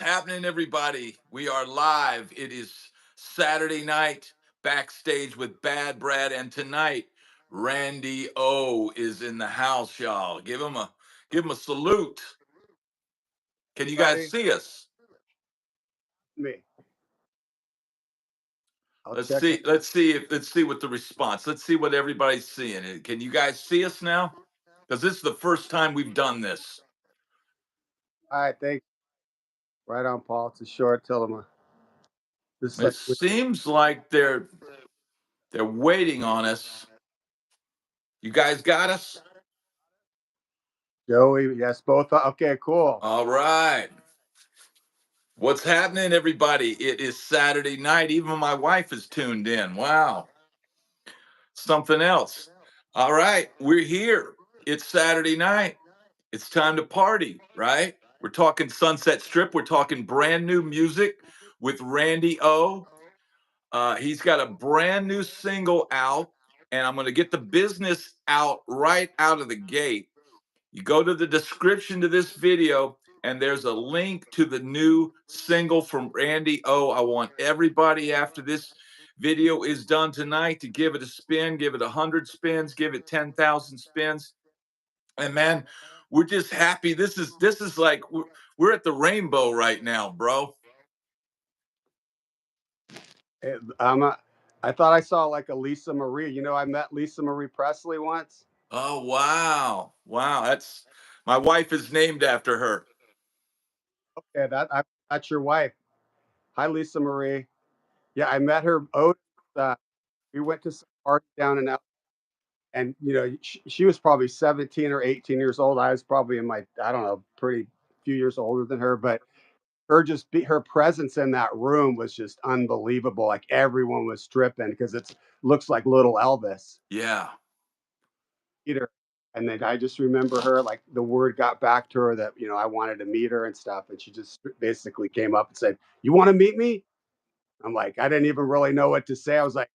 happening, everybody? We are live. It is Saturday night, backstage with Bad Brad, and tonight Randy O is in the house, y'all. Give him a salute. Can you guys Buddy, see us? me. I'll Let's check see. it. Let's see what the response. Let's see what everybody's seeing. Can you guys see us now? Because this is the first time we've done this. All right, thanks. Right on, Paul. It's a short till this is It like seems like they're waiting on us. You guys got us? Joey. Yes, both. Okay, cool. All right. What's happening, everybody? It is Saturday night. Even my wife is tuned in. Wow. Something else. All right. We're here. It's Saturday night. It's time to party, right? We're talking Sunset Strip. We're talking brand new music with Randy O. He's got a brand new single out, and I'm going to get the business out right out of the gate. You go to the description to this video, and there's a link to the new single from Randy O. I want everybody after this video is done tonight to give it a spin, give it 100 spins, give it 10,000 spins. And man, we're just happy. This is like we're at the rainbow right now, bro. I thought I saw like a Lisa Marie. I met Lisa Marie Presley once. Oh wow, wow. That's my wife is named after her. Okay, that's your wife. Hi, Lisa Marie. Yeah, I met her. Oh, we went to some party down in L. And she was probably 17 or 18 years old. I was probably in my, I don't know, pretty few years older than her, but her presence in that room was just unbelievable. Like everyone was stripping because it looks like little Elvis. Yeah. Peter. And then I just remember her, like the word got back to her that I wanted to meet her and stuff, and she just basically came up and said, "You want to meet me?" I'm like, I didn't even really know what to say. I was like,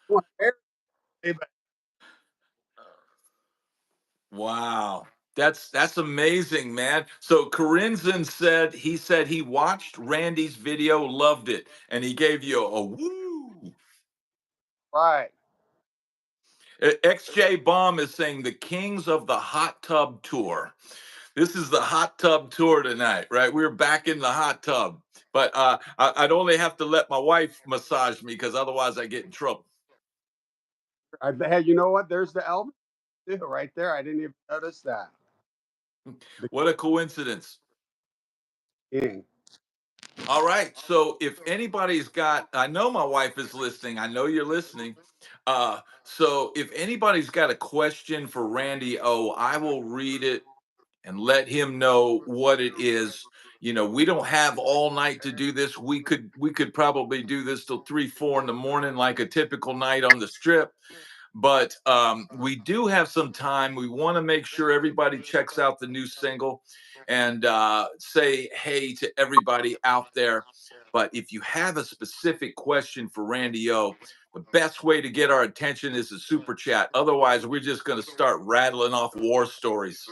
"I want to marry you," but Wow. That's amazing, man. So Corinzin said he watched Randy's video, loved it, and he gave you a woo. right. XJ Bomb is saying the Kings of the Hot Tub Tour. This is the hot tub tour tonight, right? We're back in the hot tub, but I'd only have to let my wife massage me because otherwise I get in trouble. Hey, you know what? There's the Elvis too, right there. I didn't even notice that. The What a coincidence. king. All right. So if anybody's got, I know my wife is listening. I know you're listening. So if anybody's got a question for Randy O, I will read it and let him know what it is. We don't have all night to do this. We could probably do this till 3, 4 in the morning, like a typical night on the strip. But we do have some time. We want to make sure everybody checks out the new single and say hey to everybody out there. But if you have a specific question for Randy O, the best way to get our attention is a super chat. Otherwise, we're just going to start rattling off war stories.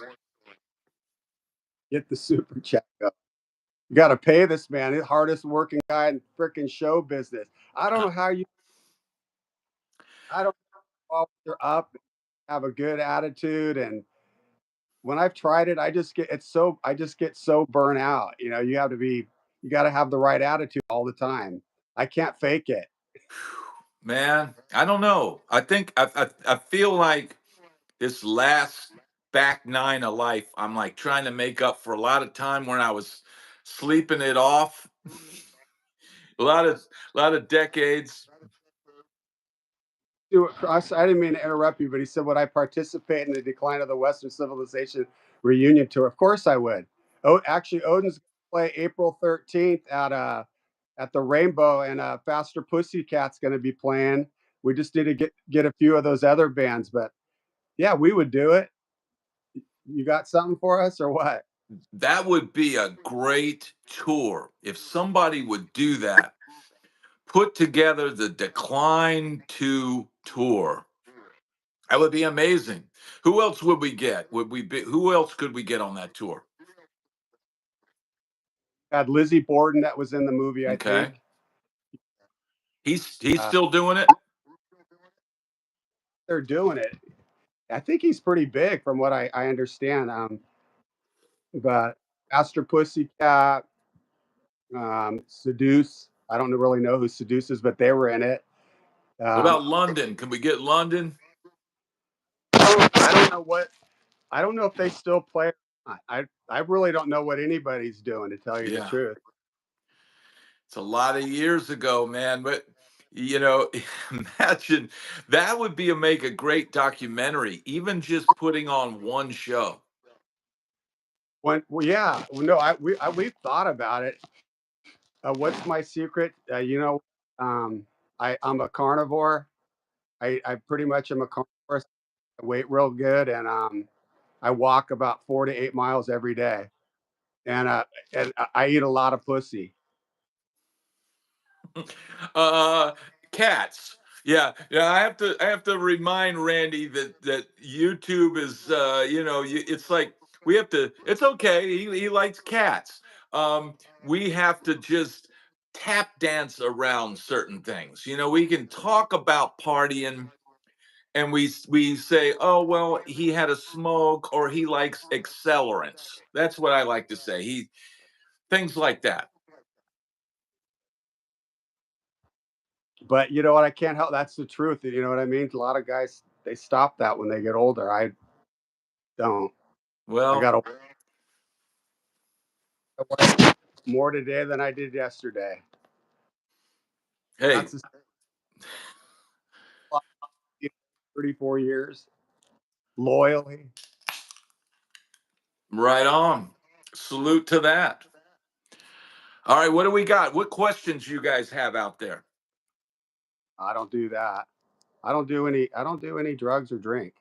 Get the super chat up. You got to pay this man, the hardest working guy in freaking show business. I don't Uh, know how you. I don't know if you're up, have a good attitude, and when I've tried it, I just get so burnt out. You got to have the right attitude all the time. I can't fake it. Man, I don't know. I think I feel like this last back nine of life, I'm like trying to make up for a lot of time when I was sleeping it off. A lot of decades. I didn't mean to interrupt you, but he said, "Would I participate in the decline of the Western civilization reunion tour?" Of course, I would. Oh, actually, Odin's going to play April 13th at the Rainbow, and Faster Pussycat's going to be playing. We just need to get a few of those other bands, but yeah, we would do it. You got something for us or what? That would be a great tour if somebody would do that. Put together the Decline 2 tour. That would be amazing. Who else would we get? Who else could we get on that tour? Had Lizzie Borden that was in the movie, I Okay. think. He's Uh, still doing it. they're doing it. I think he's pretty big from what I understand. But Master Pussycat, Seduce. I don't really know who Seduce is, but they were in it. What Um, about London? Can we get London? I don't know what. I don't know if they still play. I really don't know what anybody's doing, to tell you the Yeah. truth. It's a lot of years ago, man. But you know, imagine that would be a make a great documentary, even just putting on one show. When well, yeah, well, no, we've thought about it. What's my secret? I'm a carnivore. I pretty much am a carnivore. I weight real good, and I walk about 4 to 8 miles every day, and I eat a lot of pussy. uh Cats. Yeah, yeah. I have to remind Randy that YouTube is it's like we have to. It's okay. He likes cats. We have to just tap dance around certain things. We can talk about partying and we say, oh well, he had a smoke or he likes accelerants. That's what I like to say. He Things like that. But you know what? I can't help. That's the truth. You know what I mean? A lot of guys they stop that when they get older. I don't. I Well, got to work more today than I did yesterday. hey, That's a lot, 34 years loyally. right on. Salute to that. All right, what do we got? What questions you guys have out there? I don't do that. I don't do any. I don't do any drugs or drink.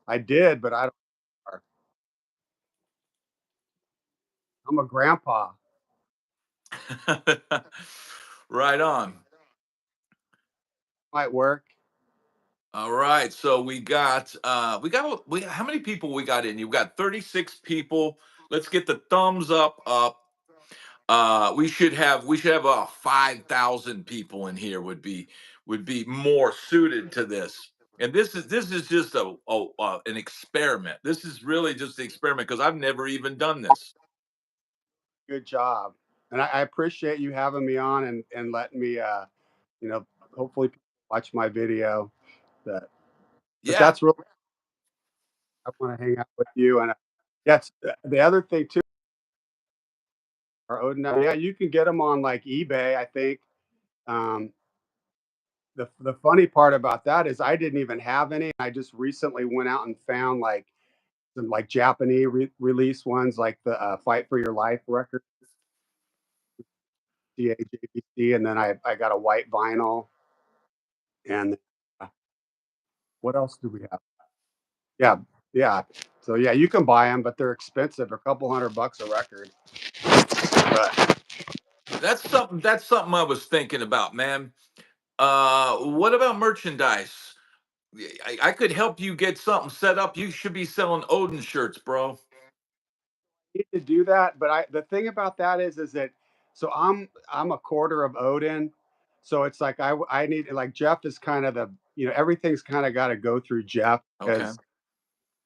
I did, but I don't. I'm a grandpa. Right on. Might work. All right, so we how many people we got in? You've got 36 people. Let's get the thumbs up. We should have 5,000 people in here would be more suited to this. And this is just an experiment. This is really just an experiment because I've never even done this. Good job. And I appreciate you having me on and letting me. You know, hopefully people watch my video. That, but Yeah. that's really I want to hang out with you. And yes, the other thing too. Are Odin? Yeah, you can get them on like eBay. I think. Um, the funny part about that is I didn't even have any. I just recently went out and found like some like Japanese release ones, like the "Fight for Your Life" record, CAJBC, and then I got a white vinyl. And uh, what else do we have? Yeah, yeah. So yeah, you can buy them, but they're expensive, a couple $100 a record. But That's something I was thinking about, man. What about merchandise? I could help you get something set up. You should be selling Odin shirts, bro. need to do that. But the thing about that is that so I'm a quarter of Odin, so it's like I need like Jeff is kind of the everything's kind of got to go through Jeff Okay. because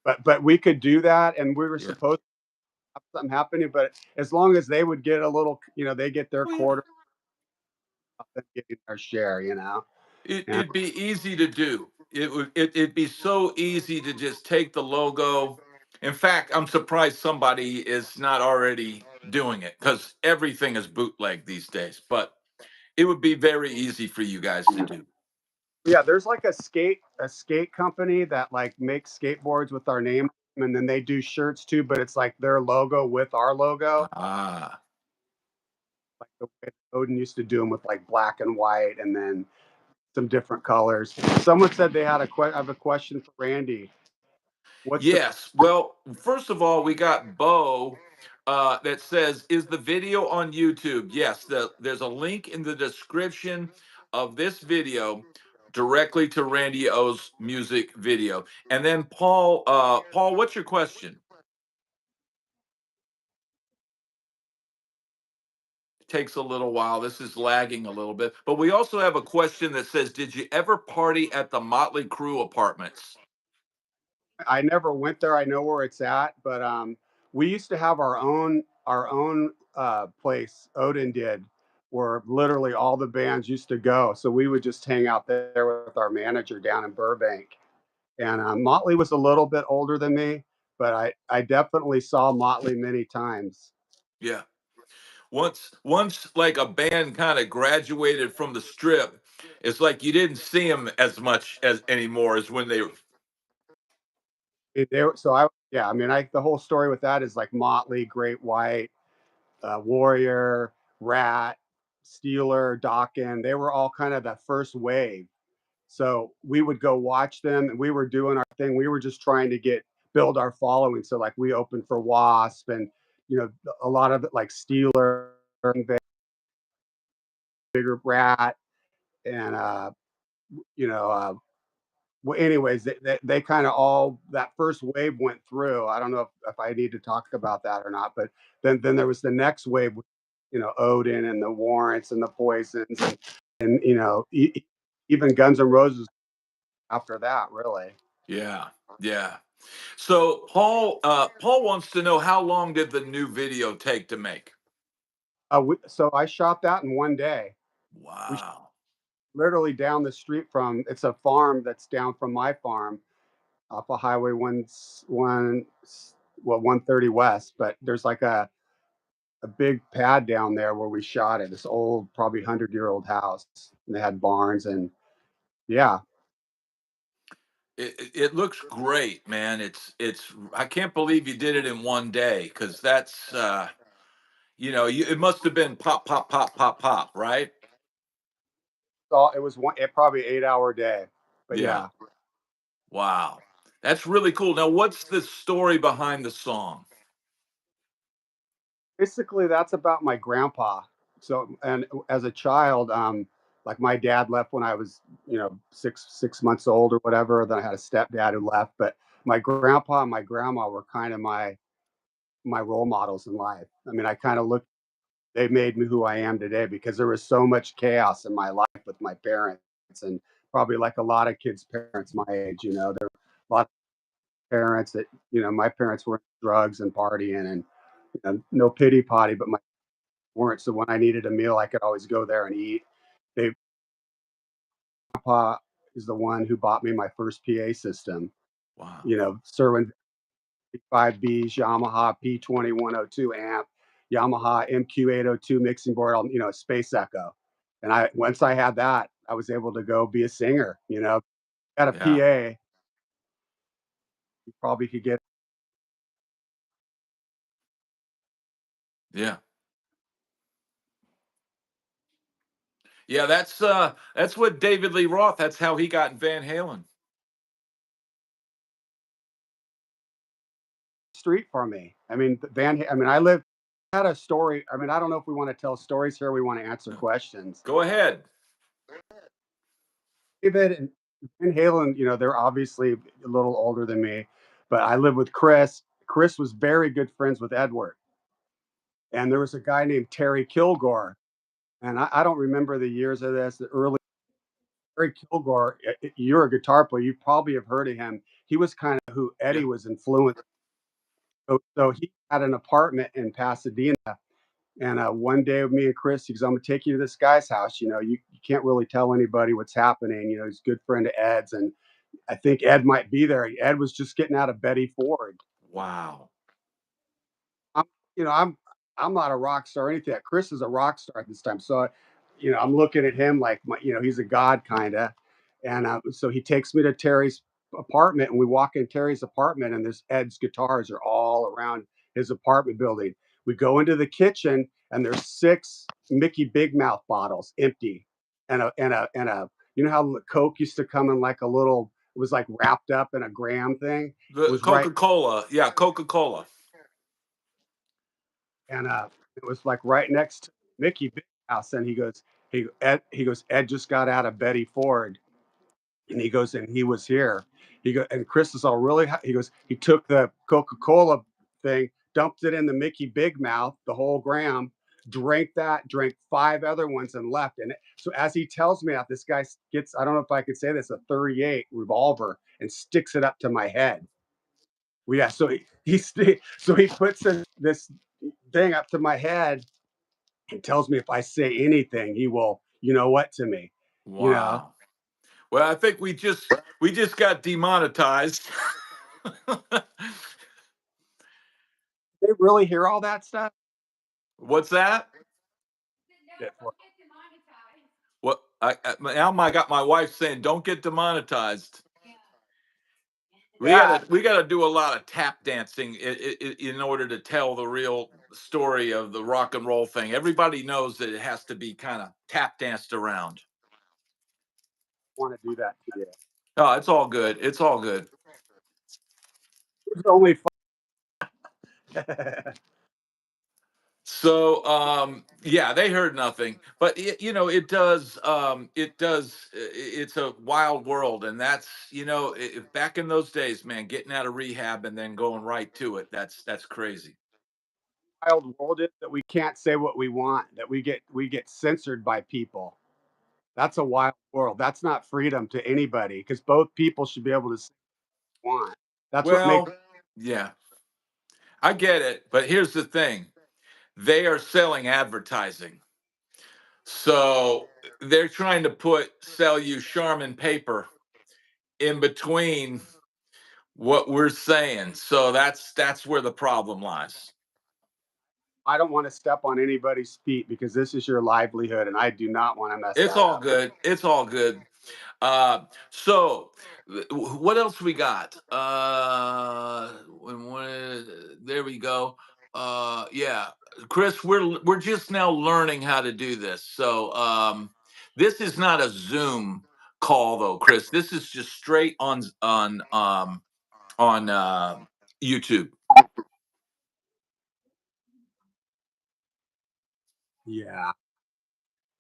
but we could do that and we were Yeah. supposed to have something happening, but as long as they would get a little, they get their Oh yeah. quarter, them getting their share, and It'd be easy to do. It'd be so easy to just take the logo. In fact, I'm surprised somebody is not already doing it because everything is bootleg these days. But it would be very easy for you guys to do. yeah, there's like a skate company that like makes skateboards with our name, and then they do shirts too, but it's like their logo with our logo, Ah, like the way Odin used to do them with like black and white, and then some different colors. Someone said they had I have a question for Randy. What's the yes. Well, first of all, we got Bo that says, "Is the video on YouTube?" Yes. There's a link in the description of this video directly to Randy O's music video. And then Paul, what's your question? takes a little while. This is lagging a little bit. But we also have a question that says, did you ever party at the Motley Crue apartments? I never went there. I know where it's at, but we used to have our own place. Odin did, where literally all the bands used to go. So we would just hang out there with our manager down in Burbank. And Motley was a little bit older than me, but I definitely saw Motley many times. Yeah. Once like a band kind of graduated from the strip, it's like you didn't see them as much as anymore as when they. So I yeah, I mean, the whole story with that is like Motley, Great White, Warrior, Rat, Steeler, Dokken. They were all kind of the first wave. So we would go watch them, and we were doing our thing. We were just trying to build our following. So like we opened for Wasp, and a lot of it like Steeler, bigger Rat, and you know well, anyways, they kind of all that first wave went through. I don't know if I need to talk about that or not, but then there was the next wave, Odin and the Warrants and the Poisons, and even Guns N' Roses after that, really. Yeah, yeah. So Paul wants to know, how long did the new video take to make? So I shot that in one day. We shot Wow. literally down the street from it's a farm that's down from my farm off of Highway 130 West, but there's like a big pad down there where we shot it. This old, probably 100-year-old house. And they had barns, and yeah. It looks great, man. It's I can't believe you did it in one day, because that's it must have been pop pop pop pop pop, right? So it was probably 8-hour day, but Yeah. yeah. Wow. That's really cool. Now, what's the story behind the song? Basically, that's about my grandpa. So, and as a child, like my dad left when I was, 6 months old or whatever. Then I had a stepdad who left, but my grandpa and my grandma were kind of my role models in life. I mean, I kind of look they made me who I am today because there was so much chaos in my life with my parents, and probably like a lot of kids' parents my age, there were a lot of parents that, my parents were drugs and partying, and no pity potty, but my weren't. So when I needed a meal, I could always go there and eat. They Grandpa is the one who bought me my first PA system. Wow. Serwin 5Bs, Yamaha P2102 amp, Yamaha MQ802 mixing board, Space Echo. And once I had that, I was able to go be a singer. Got a Yeah. PA, you probably could get Yeah. Yeah, that's what David Lee Roth, that's how he got in Van Halen. street for me. I mean, I live had a story. I mean, I don't know if we want to tell stories here. We want to answer No. questions. Go ahead. David and Van Halen, they're obviously a little older than me, but I live with Chris. Chris was very good friends with Edward. And there was a guy named Terry Kilgore. And I don't remember the years of this, the early Terry Kilgore. You're a guitar player. You probably have heard of him. He was kind of who Yeah. Eddie was influenced. So he had an apartment in Pasadena. And one day, with me and Chris, he goes, "I'm gonna take you to this guy's house. You can't really tell anybody what's happening. He's a good friend of Ed's, and I think Ed might be there." Ed was just getting out of Betty Ford. Wow. I'm, you know, I'm I'm not a rock star or anything. Chris is a rock star at this time, so I'm looking at him like he's a god kind of, and so he takes me to Terry's apartment, and we walk in Terry's apartment, and there's Ed's guitars are all around his apartment building. We go into the kitchen, and there's six Mickey Big Mouth bottles empty, and a how Coke used to come in like a little. It was like wrapped up in a graham thing. It The was right Coca-Cola. Yeah, Coca-Cola. and it was like right next to Mickey Big House. And Ed just got out of Betty Ford, and he goes, and he was here. And Chris is all really. He goes, he took the Coca Cola thing, dumped it in the Mickey Big Mouth, the whole gram, drank that, drank 5 other ones, and left. And so as he tells me that, this guy gets, I don't know if I could say this, a 38 revolver and sticks it up to my head. Well, yeah, so so he puts this thing up to my head and tells me if I say anything, he will, you know what, to me, you know. Wow. Well, I think we just got demonetized. They really hear all that stuff. What's that? Shit for What now I got my wife saying don't get demonetized. yeah, We gotta do a lot of tap dancing in order to tell the real story of the rock and roll thing. Everybody knows that it has to be kind of tap danced around. want to do that to you. Oh, it's all good. It's all good. It's only So yeah, they heard nothing, but it's a wild world, and that's back in those days, man, getting out of rehab and then going right to it, that's crazy. wild world is that we can't say what we want, that we get censored by people. That's a wild world. That's not freedom to anybody because both people should be able to say what they want. That's what makes Well, yeah, I get it, but here's the thing: they are selling advertising, so they're trying to sell you Charmin paper in between what we're saying. So that's where the problem lies. I don't want to step on anybody's feet because this is your livelihood and I do not want to mess It's that all up. good. It's all good. So what else we got? There we go. Yeah, Chris, we're just now learning how to do this. So this is not a Zoom call though, Chris. This is just straight on YouTube. Yeah.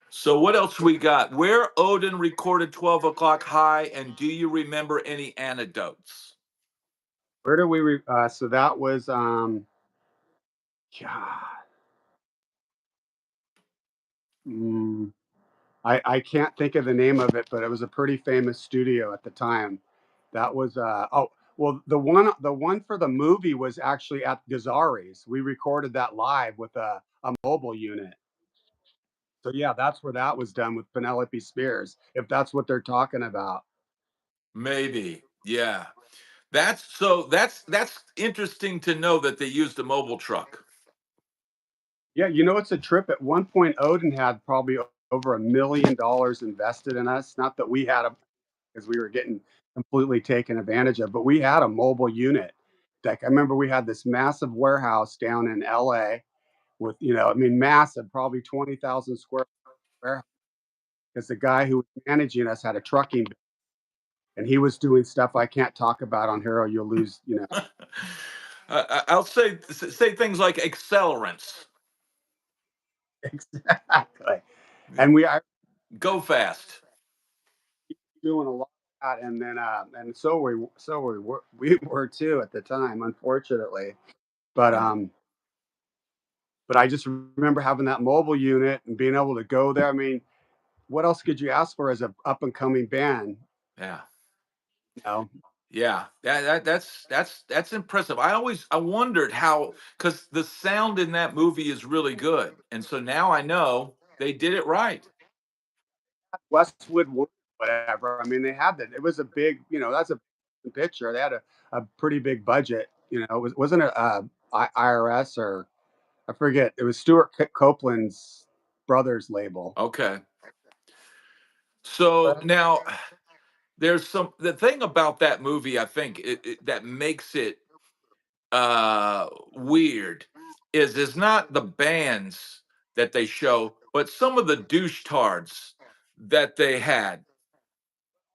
So what else we got? Where Odin recorded 12 o'clock high, and do you remember any anecdotes? Where do we so that was God. Mm, I can't think of the name of it, but it was a pretty famous studio at the time. That was well, the one for the movie was actually at Gazzari's. We recorded that live with a mobile unit. So yeah, that's where that was done with Penelope Spears, if that's what they're talking about. Maybe. Yeah. That's interesting to know that they used a mobile truck. Yeah, it's a trip. At one point, Odin had probably over $1 million invested in us. Not that we had a because we were getting completely taken advantage of. But we had a mobile unit. Like I remember, we had this massive warehouse down in L.A. with I mean, massive, probably 20,000 square warehouse. Because the guy who was managing us had a trucking, and he was doing stuff I can't talk about on Hero. You'll lose, I'll say things like accelerants. exactly. And we are Go fast. doing a lot of that, and then and so we were too at the time, unfortunately. But Yeah. but I just remember having that mobile unit and being able to go there. I mean, what else could you ask for as a up and coming band? Yeah. You know, Yeah, that's impressive. I wondered how, because the sound in that movie is really good, and so now I know they did it right. Westwood, whatever. I mean, they had that. It was a big, that's a picture. They had a pretty big budget. Wasn't it IRS or I forget. It was Stuart Copeland's brother's label. Okay, so now there's the thing about that movie. I think that makes it weird is it's not the bands that they show, but some of the douche tards that they had.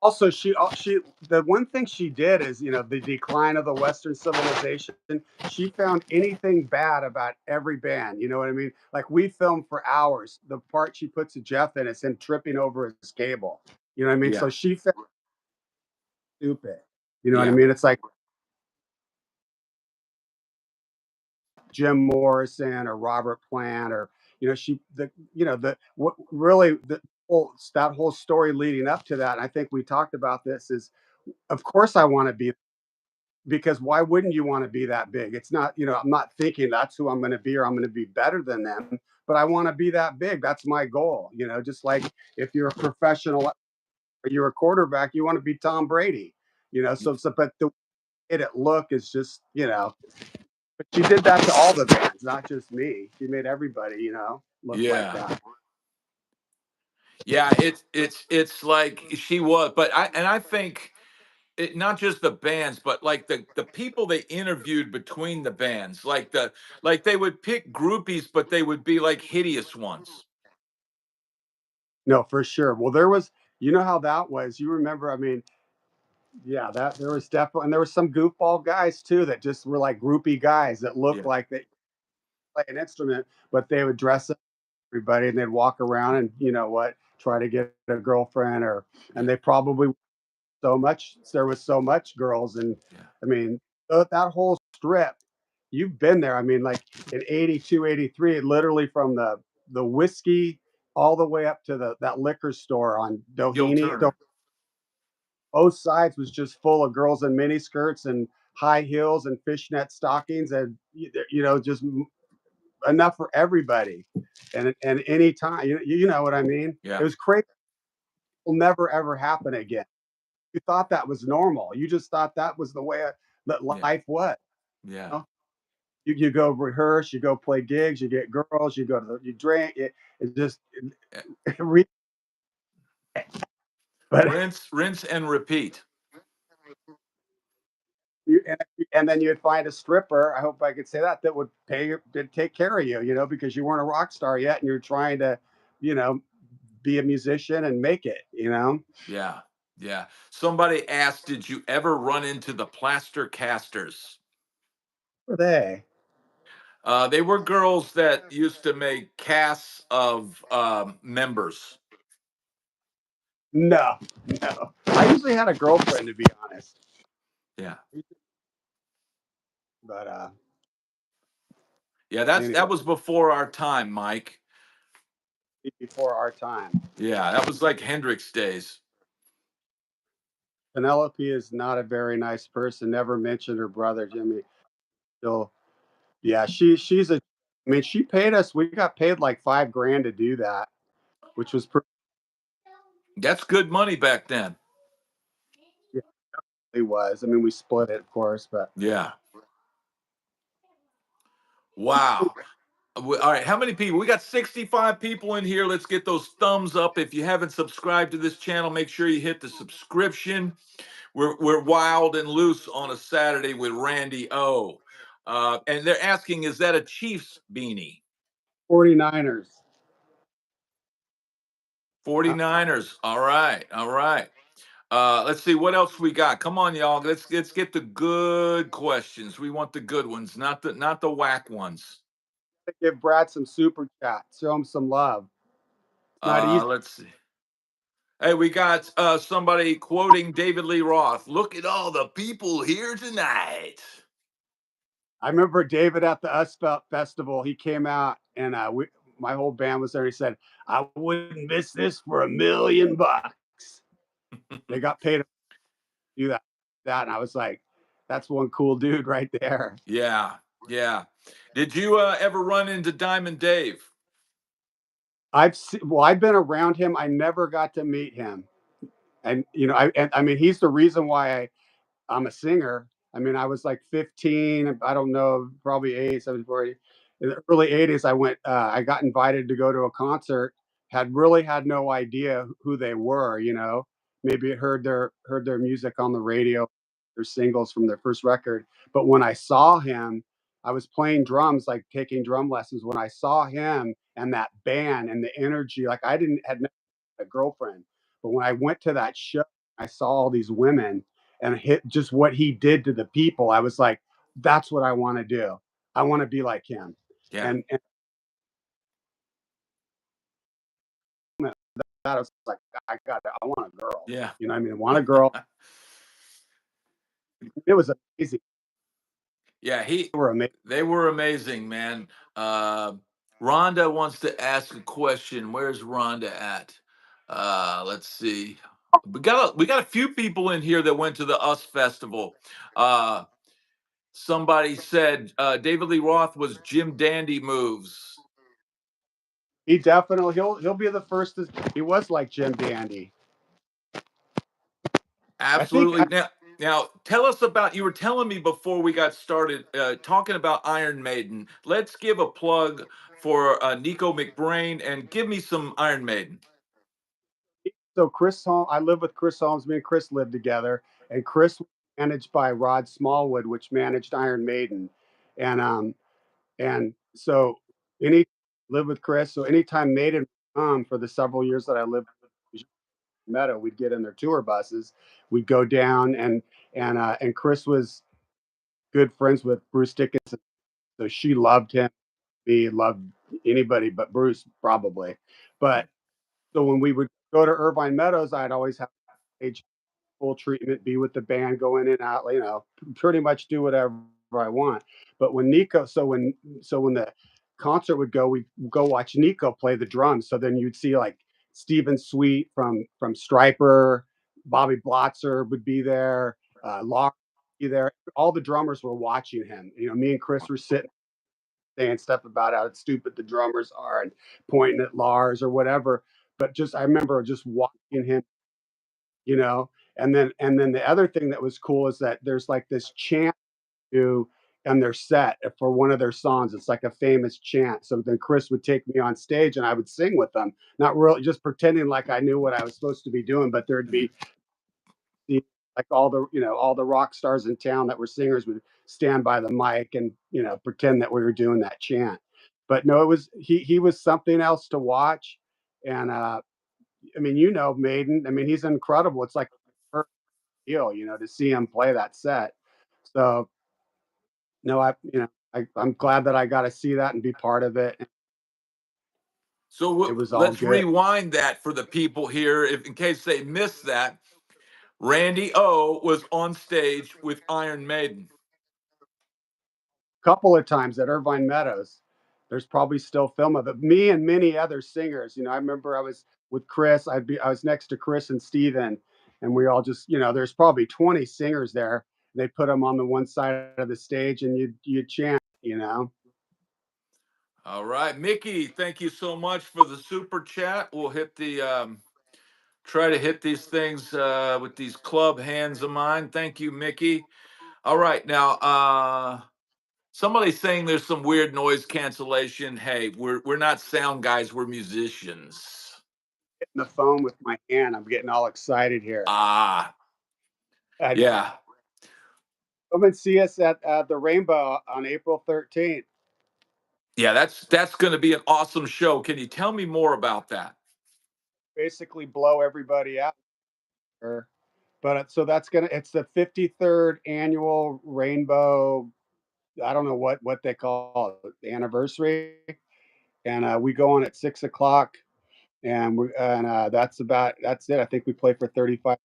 Also, the one thing she did is, the decline of the Western civilization. She found anything bad about every band. You know what I mean? Like we filmed for hours. The part she puts a Jeff in is him tripping over his cable. You know what I mean? So Yeah, she found stupid. You know what I yeah. mean? It's like Jim Morrison or Robert Plant or she the the what really the whole that whole story leading up to that. And I think we talked about this is, of course, I want to be, because why wouldn't you want to be that big? It's not, I'm not thinking that's who I'm going to be or I'm going to be better than them, but I want to be that big. That's my goal. Just like if you're a professional or you're a quarterback, you want to be Tom Brady. But the way it look is just, but she did that to all the bands, not just me. She made everybody, look like Yeah. that. Yeah, it's like she was, but I think it, not just the bands, but like the people they interviewed between the bands, like they would pick groupies, but they would be like hideous ones. No, for sure. Well, how that was. You remember, I mean, yeah, that there was definitely, and there was some goofball guys too that just were like groupie guys that looked Yeah, like they play an instrument, but they would dress up everybody and they'd walk around and try to get a girlfriend, and yeah, they probably there was so much girls. And yeah. I mean, that whole strip, you've been there. I mean, like in 82, 83, literally from the whiskey all the way up to that liquor store on Gil Doheny. Turner. Both sides was just full of girls in mini skirts and high heels and fishnet stockings, and just enough for everybody. And any time, you know what I mean. It Yeah, was crazy. It will never ever happen again. You thought that was normal. You just thought that was the way that yeah, life was. yeah. You know? You go rehearse, you go play gigs, you get girls, you drink. It just Eh, but rinse and repeat. you, and then you'd find a stripper. I hope I could say that would to take care of you, because you weren't a rock star yet, and you're trying to, you know, be a musician and make it. Yeah, yeah. Somebody asked, did you ever run into the plaster casters? Who are they? They were girls that used to make casts of members. No, no. I usually had a girlfriend, to be honest, Yeah, but yeah. That anyway, was before our time, Mike. before our time. Yeah, that was like Hendrix days. Penelope is not a very nice person. Never mentioned her brother Jimmy. Still, yeah, she's a. I mean, she paid us. We got paid like 5 grand to do that, which was pretty. That's good money back then. Yeah, it was. I mean, we split it, of course, but Yeah. Wow. All right, how many people? We got 65 people in here. Let's get those thumbs up. If you haven't subscribed to this channel, make sure you hit the subscription. We're wild and loose on a Saturday with Randy O. And they're asking, is that a Chiefs beanie? 49ers. 49ers. All right. All right. Let's see what else we got. Come on, y'all. Let's get the good questions. We want the good ones, not the whack ones. Give Brad some super chat. Show him some love. It's not easy. Let's see. Hey, we got somebody quoting David Lee Roth. Look at all the people here tonight. I remember David at the Festival. He came out and my whole band was there. He said, "I wouldn't miss this for $1 million." They got paid to do that, and I was like, "That's one cool dude right there." Yeah, yeah. Did you ever run into Diamond Dave? I've been around him. I never got to meet him, and I mean, he's the reason why I'm a singer. I mean, I was like 15. I don't know, probably 8, 7, 40. In the early 80s, I got invited to go to a concert. Had no idea who they were. Maybe heard their music on the radio, their singles from their first record. But when I saw him, I was playing drums, like taking drum lessons. When I saw him and that band and the energy, like I didn't had a girlfriend, but when I went to that show, I saw all these women and hit just what he did to the people. I was like, that's what I want to do. I want to be like him. Yeah, And that was like, I want a girl. yeah. I mean, I want a girl. It was amazing. Yeah, They were amazing. they were amazing, man. Rhonda wants to ask a question. Where's Rhonda at? Let's see. We got a few people in here that went to the US Festival. Uh, somebody said David Lee Roth was Jim Dandy moves. He definitely he'll be the first. He was like Jim Dandy. I think Absolutely. Now tell us about. You were telling me before we got started talking about Iron Maiden. Let's give a plug for Nico McBrain and give me some Iron Maiden. so. Chris Holmes. I live with Chris Holmes. Me and Chris lived together, and Chris was managed by Rod Smallwood, which managed Iron Maiden, and so any live with Chris. So anytime Maiden would come for the several years that I lived in Meadow, we'd get in their tour buses. We'd go down, and Chris was good friends with Bruce Dickinson, so she loved him. Me loved anybody but Bruce probably, but so when we would go to Irvine Meadows, I'd always have stage full treatment, be with the band, go in and out, pretty much do whatever I want. But when Nico, so when the concert would go, we go watch Nico play the drums. So then you'd see like Stephen Sweet from Striper, Bobby Blotzer would be there, Locke would be there. All the drummers were watching him. Me and Chris were sitting saying stuff about how stupid the drummers are and pointing at Lars or whatever. But just I remember just watching him, you know. And then the other thing that was cool is that there's like this chant do and their set for one of their songs. It's like a famous chant. So then Chris would take me on stage and I would sing with them, not really just pretending like I knew what I was supposed to be doing, but there'd be like all the rock stars in town that were singers would stand by the mic and pretend that we were doing that chant. But no, it was he was something else to watch. And I mean, Maiden. I mean, he's incredible. It's like a deal, to see him play that set. So no, I'm glad that I got to see that and be part of it. And So it was all let's good. rewind that for the people here, if in case they missed that. Randy O was on stage with Iron Maiden. Couple of times at Irvine Meadows. There's probably still film of it. Me and many other singers. I remember I was with Chris. I was next to Chris and Steven, and we all just, there's probably 20 singers there. They put them on the one side of the stage, and you chant. All right, Mickey, thank you so much for the super chat. We'll hit the try to hit these things with these club hands of mine. Thank you, Mickey. All right, now somebody's saying there's some weird noise cancellation. Hey, we're not sound guys, we're musicians. Hitting the phone with my hand. I'm getting all excited here. Ah, Uh, yeah. Come and see us at the Rainbow on April 13th. Yeah, that's going to be an awesome show. Can you tell me more about that? Basically, blow everybody out. But so it's the 53rd annual Rainbow. I don't know what they call it, the anniversary, and we go on at 6 o'clock, and that's it. I think we play for 35.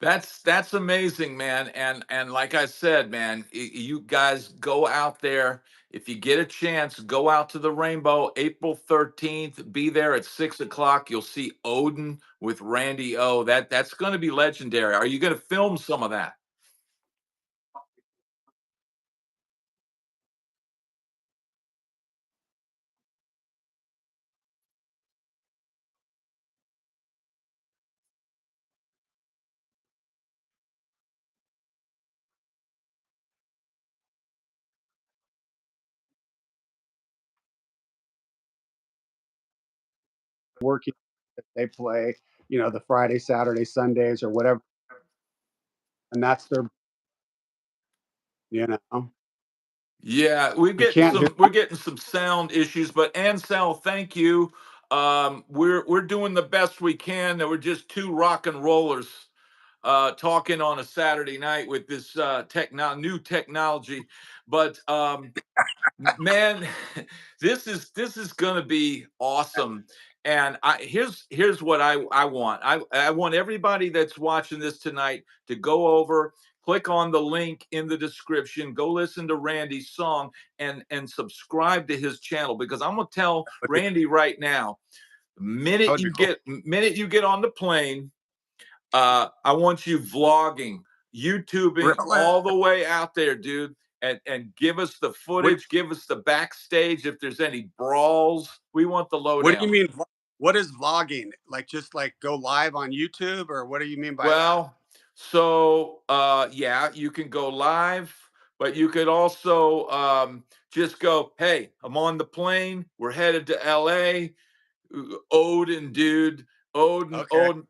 That's amazing, man. And like I said, man, you guys go out there. If you get a chance, go out to the Rainbow April 13th. Be there at 6 o'clock. You'll see Odin with Randy O. That's going to be legendary. Are you going to film some of that? Working, they play, the Friday, Saturday, Sundays, or whatever, and that's their You know, Yeah, you can't hear. we're getting some sound issues, but Ansel, thank you. We're doing the best we can. There were just two rock and rollers talking on a Saturday night with this new technology. But man, this is going to be awesome. And here's what I want. I want everybody that's watching this tonight to go over, click on the link in the description, go listen to Randy's song, and subscribe to his channel, because I'm gonna tell Randy right now, That would be cool. minute you get on the plane, I want you vlogging, YouTubing Really? all the way out there, dude, and give us the What footage, give us the backstage. If there's any brawls, we want the What do you lowdown. mean? What is vlogging? Like just like go live on YouTube, or what do you mean by that? Well, so yeah, you can go live, but you could also just go, hey, I'm on the plane, we're headed to LA. Odin, dude, Okay. Odin,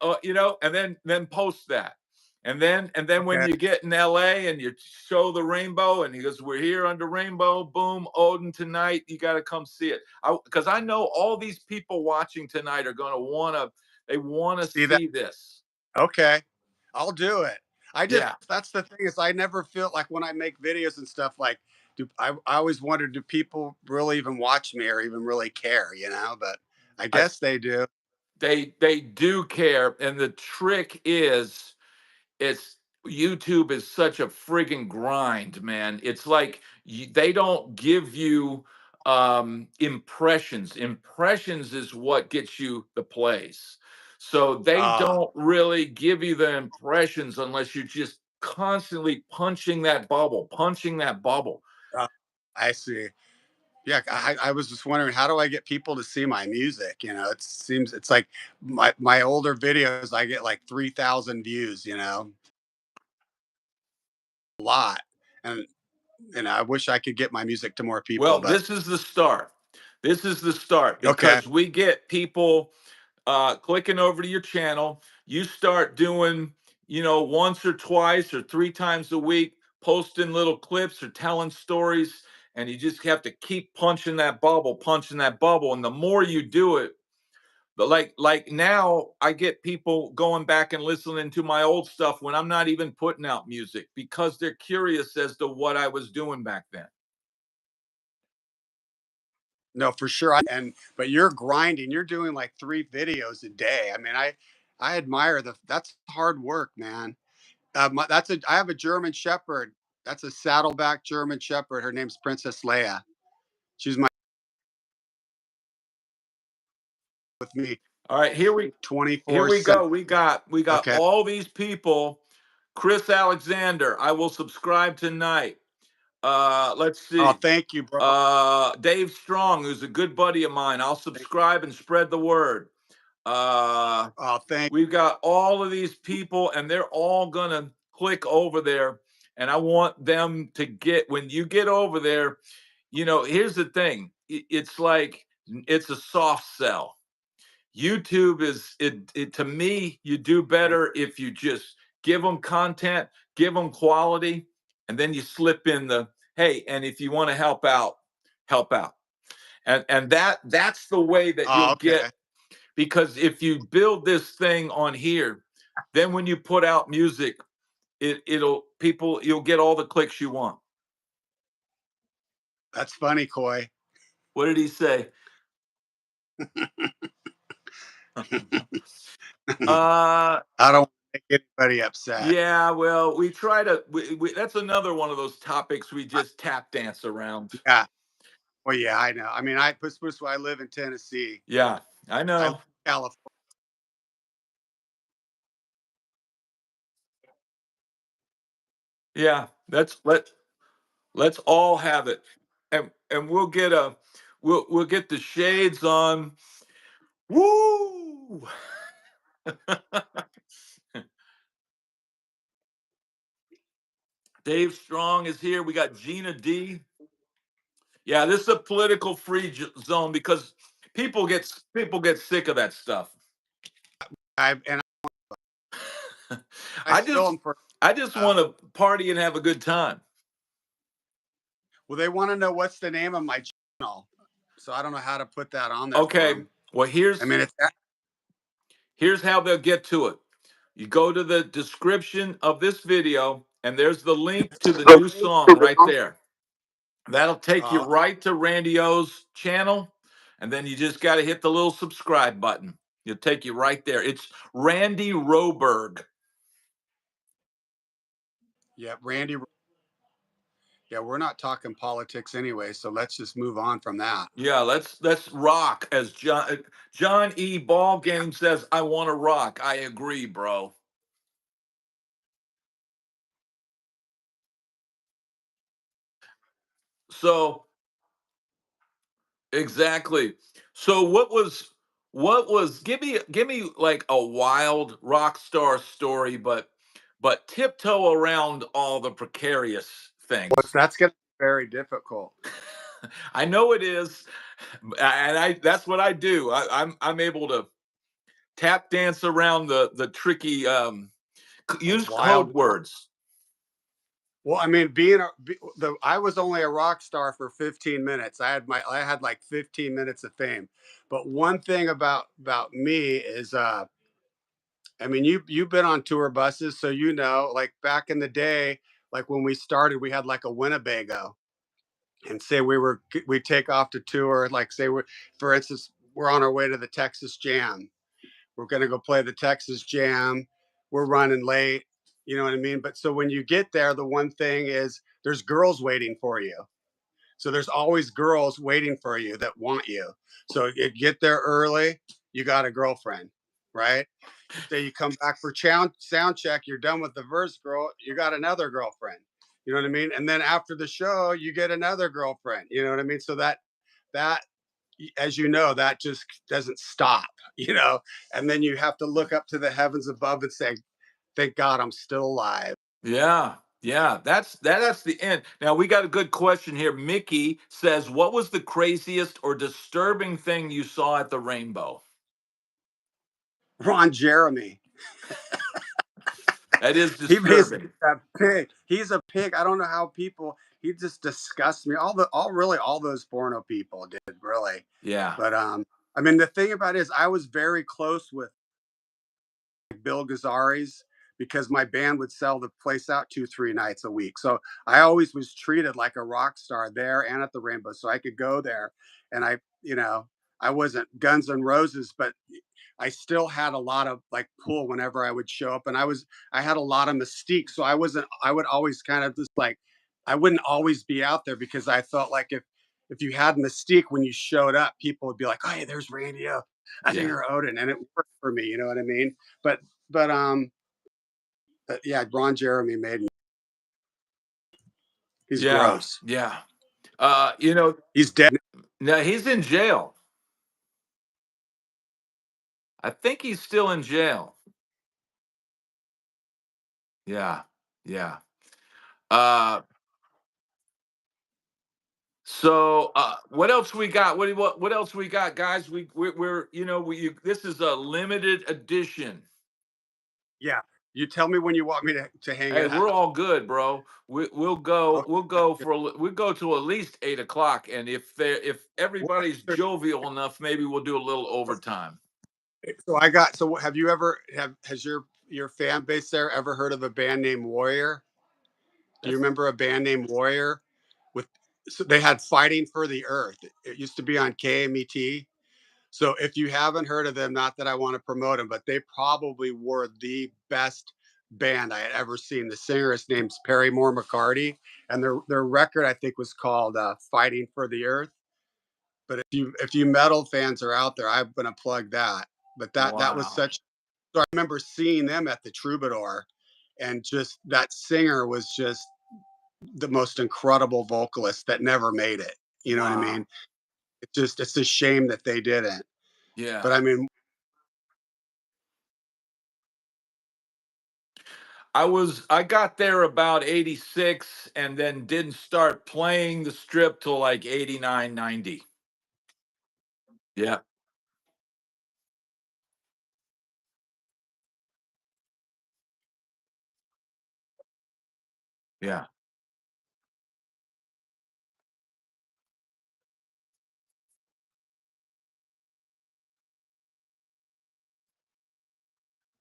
and then post that, and then when Okay. you get in LA and you show the rainbow, and he goes, "We're here under rainbow." Boom, Odin tonight. You got to come see it, because I know all these people watching tonight are going to want to See that? see this. Okay. I'll do it. I just Yeah, That's the thing is I never feel like when I make videos and stuff like I always wonder, do people really even watch me or even really care, But I I guess they do. they do care, and the trick is, it's YouTube is such a friggin' grind, man. It's like they don't give you impressions. Impressions is what gets you the plays. So they Uh, don't really give you the impressions unless you're just constantly punching that bubble, punching that bubble. uh I see. Yeah, I was just wondering, how do I get people to see my music? It seems it's like my older videos I get like 3,000 views, a lot. And I wish I could get my music to more people, Well, but this is the start. This is the start, okay. because we get people clicking over to your channel. You start doing, once or twice or three times a week, posting little clips or telling stories, and you just have to keep punching that bubble. And the more you do it, but like now, I get people going back and listening to my old stuff when I'm not even putting out music, because they're curious as to what I was doing back then. No, for sure. And but you're grinding. You're doing like 3 videos a day. I mean, I admire that's hard work, man. I have a German Shepherd. That's a saddleback German Shepherd. Her name's Princess Leia. She's my with me All right, here we 24/7. go. We got Okay. all these people. Chris Alexander, I will subscribe tonight. Let's Oh, see. thank you, bro. Dave Strong, who's a good buddy of mine, I'll subscribe and spread the word. Uh, Oh, thank. we've got all of these people, and they're all gonna click over there. And I want them to get, when you get over there, here's the thing. It's like, it's a soft sell. YouTube is it to me, you do better if you just give them content, give them quality, and then you slip in the, hey, and if you want to help out, help out. And that's the way that Oh, you'll get, okay. because if you build this thing on here, then when you put out music, you'll get all the clicks you want. That's funny, Coy. What did he say? uh I don't make anybody upset. Yeah, well, we try to. That's another one of those topics we just tap dance around. Yeah. Well, yeah, I know. I mean, I live in Tennessee. Yeah, I I live know. in California. Yeah, let's all have it, and we'll get the shades on. Woo! Dave Strong is here. We got Gina D. Yeah, this is a political free zone, because people get sick of that stuff. And I I still just am for. I just Uh, want to party and have a good time. Well, they want to know what's the name of my channel, so I don't know how to put that on there for Okay. them. Well, I mean, it's here's how they'll get to it. You go to the description of this video, and there's the link to the new song right there. That'll take you uh, right to Randy O's channel, and then you just got to hit the little subscribe button. It'll take you right there. It's Randy Roberg. yeah, Randy. Yeah, we're not talking politics anyway, so let's just move on from that. Yeah, let's rock. As John E. Ballgame says, I want to rock. I agree, bro. So exactly. So what was give me like a wild rock star story, but tiptoe around all the precarious things. That's going to be very difficult. I know it is, and I that's what I do. I'm able to tap dance around the tricky A use code wild. words. Well, I mean, I was only a rock star for 15 minutes. I had like 15 minutes of fame. But one thing about me is, I mean, you've been on tour buses, so you know, like back in the day, like when we started, we had like a Winnebago, and say we take off to tour, like say we're, for instance, we're on our way to the Texas Jam. We're going to go play the Texas Jam. We're running late. You know what I mean? But so when you get there, the one thing is there's girls waiting for you. So there's always girls waiting for you that want you. So you get there early, you got a girlfriend, right? Say you come back for sound check, you're done with the verse, girl, you got another girlfriend. You know what I mean? And then after the show, you get another girlfriend. You know what I mean? So that as you know, that just doesn't stop, you know. And then you have to look up to the heavens above and say, thank God I'm still alive. Yeah, yeah, that's the end. Now we got a good question here. Mickey says, "What was the craziest or disturbing thing you saw at the Rainbow?" Ron Jeremy. That is He disturbing. basically a pig. He's a pig. I don't know how people. He just disgusts me. All those porno people did really. Yeah, But I mean, the thing about it is, I was very close with Bill Gazzari's because my band would sell the place out 2 3 nights a week. So I always was treated like a rock star there and at the Rainbow. So I could go there, and I wasn't Guns N' Roses, but I still had a lot of like pull whenever I would show up, and I had a lot of mystique. So I would always kind of just like I wouldn't always be out there because I felt like if you had mystique when you showed up, people would be like, "Oh, hey, there's Randy. Oh, I think yeah, you're Odin," and it worked for me. You know what I mean? But but um, yeah, Ron Jeremy made me. He's yeah, gross. yeah. You know, He's dead. now he's in jail. I think he's still in jail. Yeah, yeah. Uh, what else we got? What else we got, guys? We're this is a limited edition. Yeah, you tell me when you want me to hang Hey, it we're up. all good, bro. We'll go. Okay. We'll go we'll go to at least 8 o'clock, and if What everybody's jovial enough, maybe we'll do a little overtime. So I got. So have you ever have has your fan base there ever heard of a band named Warrior? Do you That's remember a band named Warrior? With so they had Fighting for the Earth. It used to be on KMET. So if you haven't heard of them, not that I want to promote them, but they probably were the best band I had ever seen. The singer, his name's Perry Moore McCarty, and their record I think was called "Fighting for the Earth." But if you metal fans are out there, I'm gonna plug that. But that was wow. such. So I remember seeing them at the Troubadour, and just that singer was just the most incredible vocalist that never made it. You know what I Wow. mean? It's a shame that they didn't. But Yeah. I mean, I got there about 86 and then didn't start playing the strip till like 89, 90. Yeah. Yeah.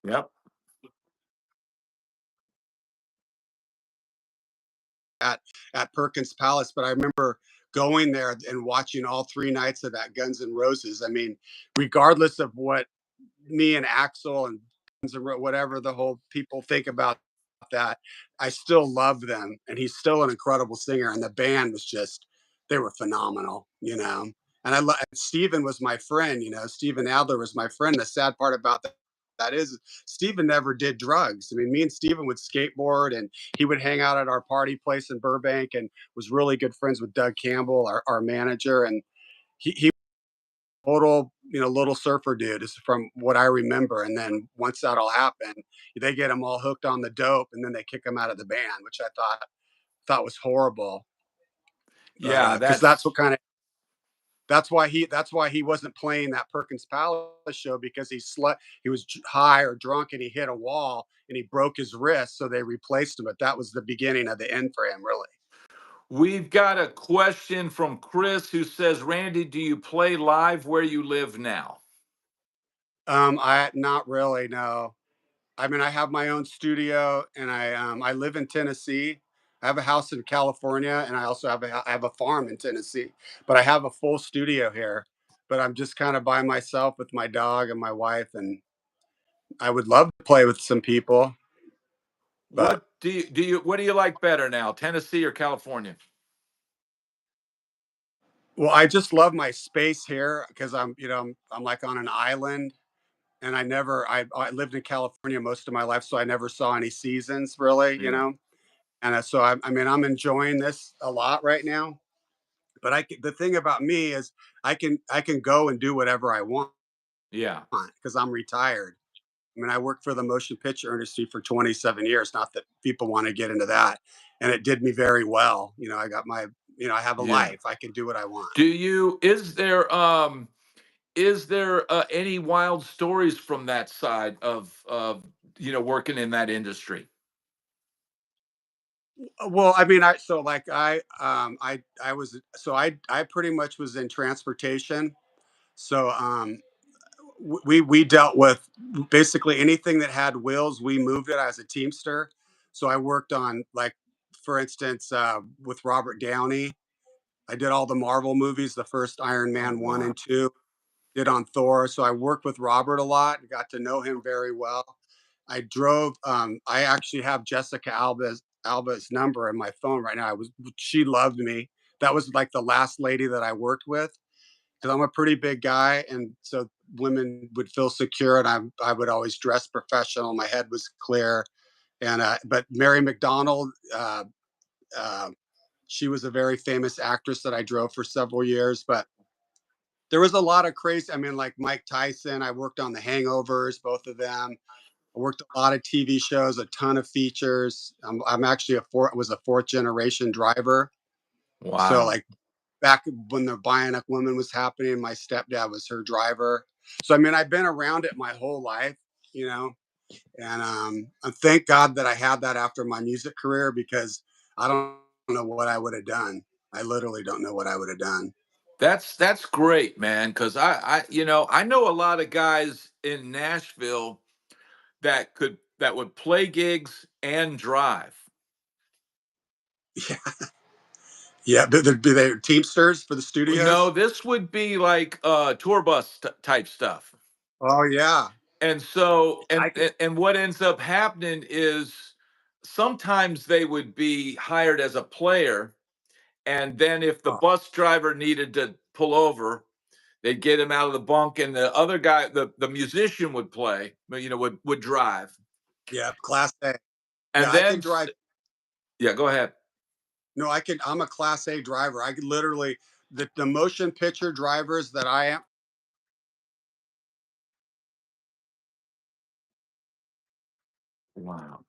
Yep. at at Perkins Palace, but I remember going there and watching all 3 nights of that Guns N' Roses. I mean, regardless of what me and Axel and whatever the whole people think about that, I still love them, and he's still an incredible singer. And the band was just they were phenomenal, you know. And I love Steven was my friend, you know. Steven Adler was my friend. The sad part about that is Steven never did drugs. I mean, me and Steven would skateboard and he would hang out at our party place in Burbank and was really good friends with Doug Campbell, our manager. And he total, you know, little surfer dude is from what I remember. And then once that all happened, they get him all hooked on the dope and then they kick him out of the band, which I thought was horrible. But Yeah, because that's what that's kind of that's why he wasn't playing that Perkins Palace show because he was high or drunk and he hit a wall and he broke his wrist, so they replaced him. But that was the beginning of the end for him, really. we've got a question from Chris who says, Randy, do you play live where you live now? I not really, no. I mean, I have my own studio, and I live in Tennessee. I have a house in California, and I also I have a farm in Tennessee. But I have a full studio here. But I'm just kind of by myself with my dog and my wife, and I would love to play with some people. But What do you like better now, Tennessee or California? well, I just love my space here because I'm like on an island, and I lived in California most of my life, so I never saw any seasons really, you Yeah. know. And so I mean, I'm enjoying this a lot right now. But the thing about me is I can go and do whatever I want Yeah. because I'm retired. I mean, I worked for the motion picture industry for 27 years. Not that people want to get into that, and it did me very well. You know, I got my I have a Yeah. life. I can do what I want. Do you is there any wild stories from that side of working in that industry? Well, I mean, I pretty much was in transportation. So we dealt with basically anything that had wheels. We moved it as a teamster. So I worked on, like, for instance, with Robert Downey. I did all the Marvel movies, the first Iron Oh Man one wow. and two. Did on Thor. So I worked with Robert a lot. Got to know him very well. I drove. I actually have Jessica Alba's number in my phone right now. She loved me. That was like the last lady that I worked with because I'm a pretty big guy, and so women would feel secure, and I would always dress professional. My head was clear, and but Mary McDonald, uh, she was a very famous actress that I drove for several years. But there was a lot of crazy. I mean, like Mike Tyson. I worked on The Hangovers, both of them. I worked a lot of TV shows, a ton of features. I'm actually was a fourth generation driver. So Wow. like back when the Bionic Woman was happening, my stepdad was her driver. So I mean, I've been around it my whole life, you know, and thank God that I had that after my music career because I don't know what I would have done. I literally don't know what I would have done. That's great, man. Because I know a lot of guys in Nashville that would play gigs and drive. Yeah, yeah. But they're Teamsters for the No, studios. this would be like tour bus type stuff. Oh yeah, And so I can. and what ends up happening is sometimes they would be hired as a player, and then if the Oh, bus driver needed to pull over, they'd get him out of the bunk, and the other guy, the musician would play, would drive. yeah, Class A. And Yeah, I then can drive. yeah, go ahead. No, I can. I'm a Class A driver. I could literally the motion picture drivers that I am. Wow.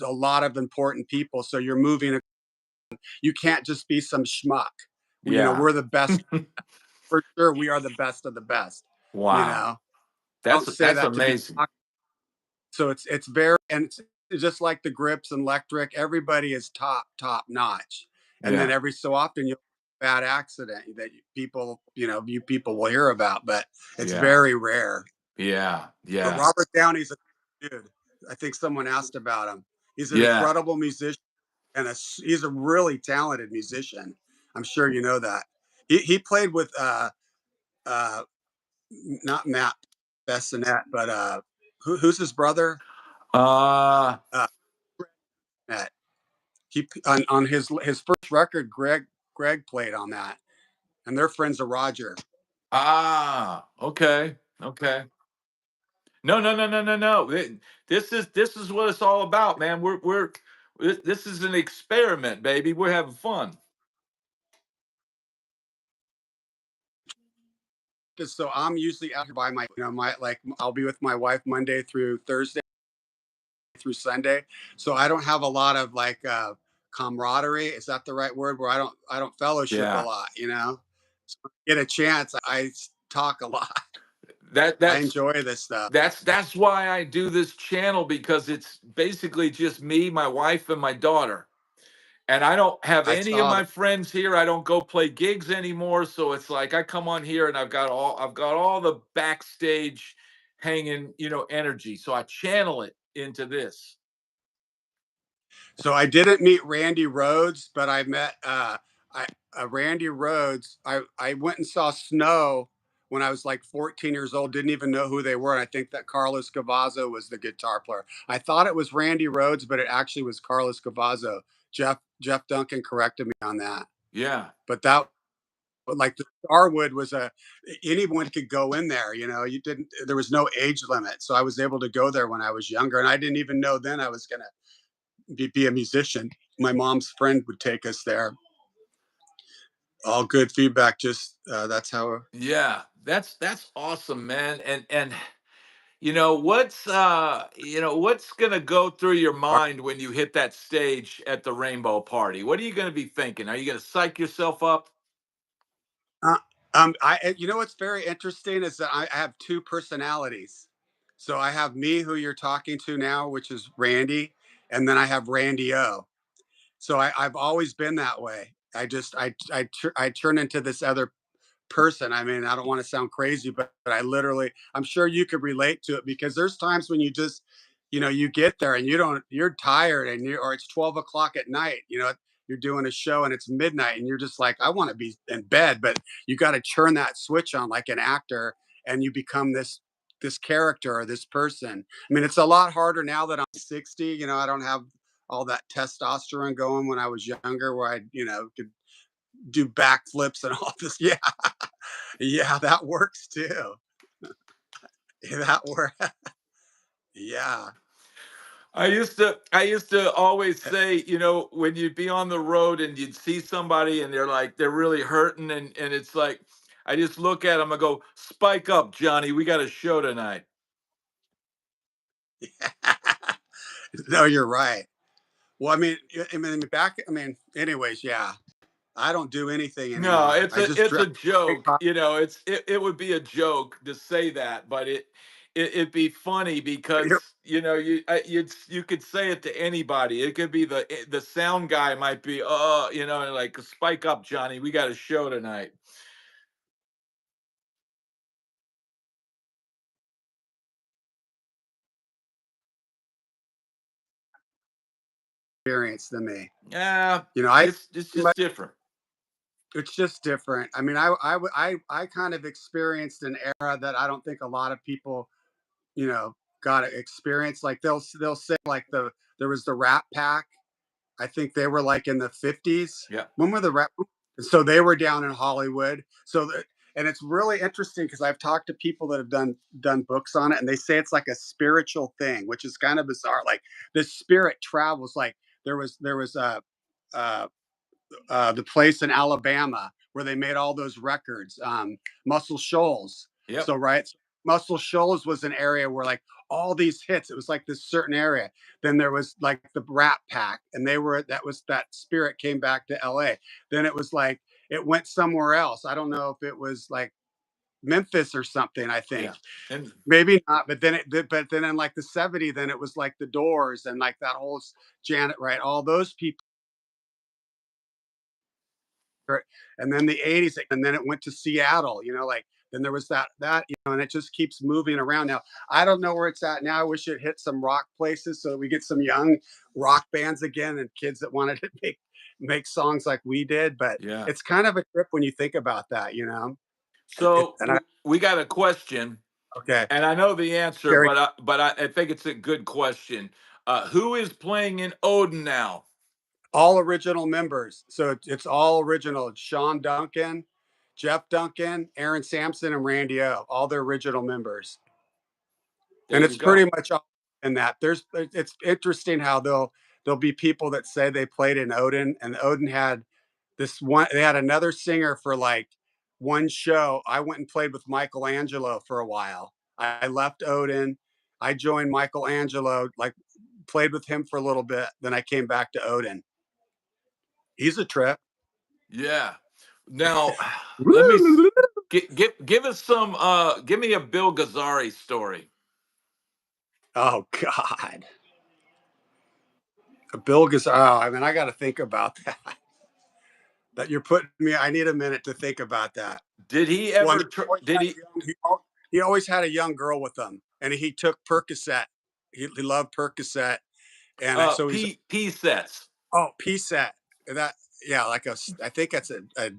a lot of important people. So you're moving. You can't just be some schmuck. Yeah. We're the best for sure. We are the best of the best. You Wow. know, I don't say That's that to be amazing. cocky. So it's very, and it's just like the grips and electric. Everybody is top notch, and then Yeah. every so often you'll bad accident that people you people will hear about, but it's Yeah. very rare. Yeah. But Yeah. Robert Downey's a dude. I think someone asked about him. He's an Yeah. incredible musician, and he's a really talented musician. I'm sure you know that. He played with uh not Matt Bessonette, but who's his brother? Uh Uh, Matt. He on his first record, Greg played on that, and they're friends of Roger. okay. Okay. No, no, no, no, no, no. This is what it's all about, man. This is an experiment, baby. We're having fun. So I'm usually out here by my my like I'll be with my wife Monday through Thursday through Sunday. So I don't have a lot of like camaraderie. Is that the right word? Where I don't fellowship a Yeah. lot. So get a chance. I talk a lot. That I that's enjoy this stuff. that's why I do this channel because it's basically just me, my wife, and my daughter. And I don't have I any of saw my that. friends here. I don't go play gigs anymore. So it's like I come on here and I've got all the backstage hanging, energy. So I channel it into this. So I didn't meet Randy Rhodes, but I met I Randy Rhodes. I went and saw Snow when I was like 14 years old. Didn't even know who they were, and I think that Carlos Cavazzo was the guitar player. I thought it was Randy Rhodes, but it actually was Carlos Cavazzo. Jeff Duncan corrected me on that, Yeah. but that like the Starwood was a anyone could go in there. You didn't. There was no age limit, so I was able to go there when I was younger, and I didn't even know then I was gonna be a musician. My mom's friend would take us there. All good feedback. Just that's how. Yeah. That's awesome, man. And what's gonna go through your mind when you hit that stage at the rainbow party? What are you gonna be thinking? Are you gonna psych yourself up? Uh, you know what's very interesting is that I have two personalities. So I have me, who you're talking to now, which is Randy, and then I have Randy O. So I've always been that way. I turn into this other person. I mean, I don't want to sound crazy, but I literally, I'm sure you could relate to it because there's times when you just, you get there and you're tired or it's 12 o'clock at night, you're doing a show and it's midnight and you're just like, I want to be in bed, but you got to turn that switch on like an actor and you become this character or this person. I mean, it's a lot harder now that I'm 60. I don't have all that testosterone going when I was younger, where I, could do backflips and all this. Yeah, yeah, that works too. That works. Yeah. I used to always say, when you'd be on the road and you'd see somebody and they're really hurting and it's like I just look at them and go, "Spike up, Johnny. We got a show tonight." No, you're right. Well, anyways, yeah. I don't do anything No, anymore. I just it's dress. a joke. It would be a joke to say that, but it'd be funny because you could say it to anybody. It could be the sound guy might be, like, "Spike up, Johnny. We got a show tonight." Experience than me. Yeah, You know, I. it's just different. It's just different. I mean, I kind of experienced an era that I don't think a lot of people, got to experience. Like they'll say like there was the Rat Pack. I think they were like in the 50s. Yeah. When were the rap? So they were down in Hollywood. And it's really interesting because I've talked to people that have done books on it, and they say it's like a spiritual thing, which is kind of bizarre. Like the spirit travels. Like there was the place in Alabama where they made all those records, Muscle Shoals. Yep. So right, Muscle Shoals was an area where like all these hits. It was like this certain area. Then there was like the Rat Pack, and that spirit came back to LA. Then it was like it went somewhere else. I don't know if it was like Memphis or something, I think. Yeah. And Maybe not, but then in like the 70s, then it was like the Doors and like that whole Janet Wright, all those people. And then the 80s, and then it went to Seattle, like then there was and it just keeps moving around. Now, I don't know where it's at now. I wish it hit some rock places so that we get some young rock bands again and kids that wanted to make songs like we did. But yeah. it's kind of a trip when you think about that. So And I we got a question, okay, and I know the answer, Gary, but I think it's a good question. Who is playing in Odin now? all original members. So it's all original. It's Sean Duncan, Jeff Duncan, Aaron Sampson, and Randy O. All the original members. There And you it's go. pretty much all in that. It's interesting how there'll be people that say they played in Odin, and Odin had this one. They had another singer for like one show. I went and played with Michelangelo for a while. I left Odin. I joined Michelangelo, like played with him for a little bit. Then I came back to Odin. He's a trip. Yeah. Now, let me give us some. Give me a Bill Gazzari story. Oh God, Bill Gazzaro. Oh, I mean, I got to think about that. That you're putting me. I need a minute to think about that. Did he Well, I ever? mean, Did he? he always had a young girl with him, and he took Percocet. He loved Percocet, and so he's P sets. oh PSET. That yeah, like I think that's a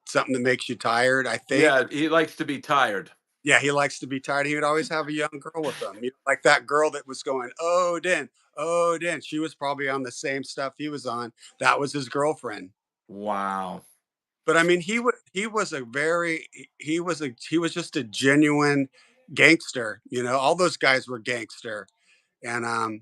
something that makes you tired. I think Yeah, he likes to be tired. yeah, he likes to be tired. He would always have a young girl with him, like that girl that was going Odin, Odin. She was probably on the same stuff he was on. That was his girlfriend. Wow. But I mean, he was just a genuine gangster. All those guys were gangster, and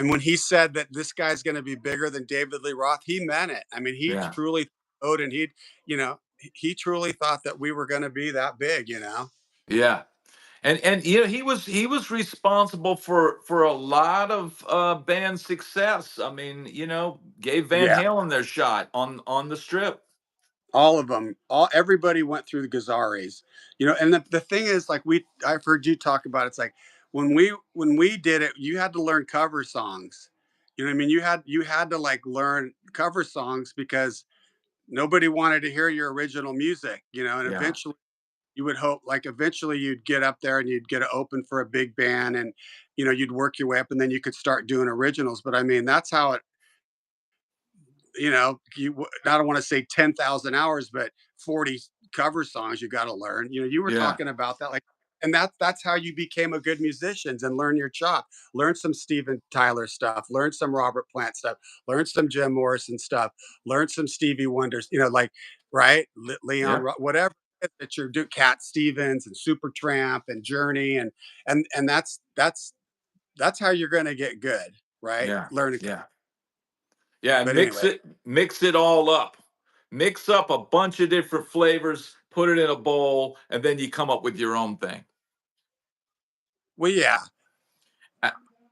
when he said that this guy's going to be bigger than David Lee Roth, he meant it. I mean, he Yeah. truly Odin. He truly thought that we were going to be that big. Yeah. And he was responsible for a lot of band success. I mean, gave Van Yeah, Halen their shot on the strip. all of them, everybody went through the Gazaris. And the thing is, like I've heard you talk about. It's like when we did it, you had to learn cover songs. You know what I mean? You had to like learn cover songs because nobody wanted to hear your original music. And Yeah. eventually you would hope, like eventually you'd get up there and you'd get to open for a big band, and you'd work your way up, and then you could start doing originals. But I mean, that's how it I don't want to say 10,000 hours, but 40 cover songs you got to learn. You were Yeah. talking about that, like, and that's how you became a good musician and learn your chop. Learn some Steven Tyler stuff, learn some Robert Plant stuff, learn some Jim Morrison stuff, learn some Stevie Wonders, like, right? Yeah. Whatever that you're doing, Cat Stevens and Supertramp and Journey, and that's how you're going to get good, right? Yeah. Learning. Yeah. Yeah. But Mix anyway, it. Mix it all up. Mix up a bunch of different flavors. Put it in a bowl, and then you come up with your own thing. well, yeah, Uh,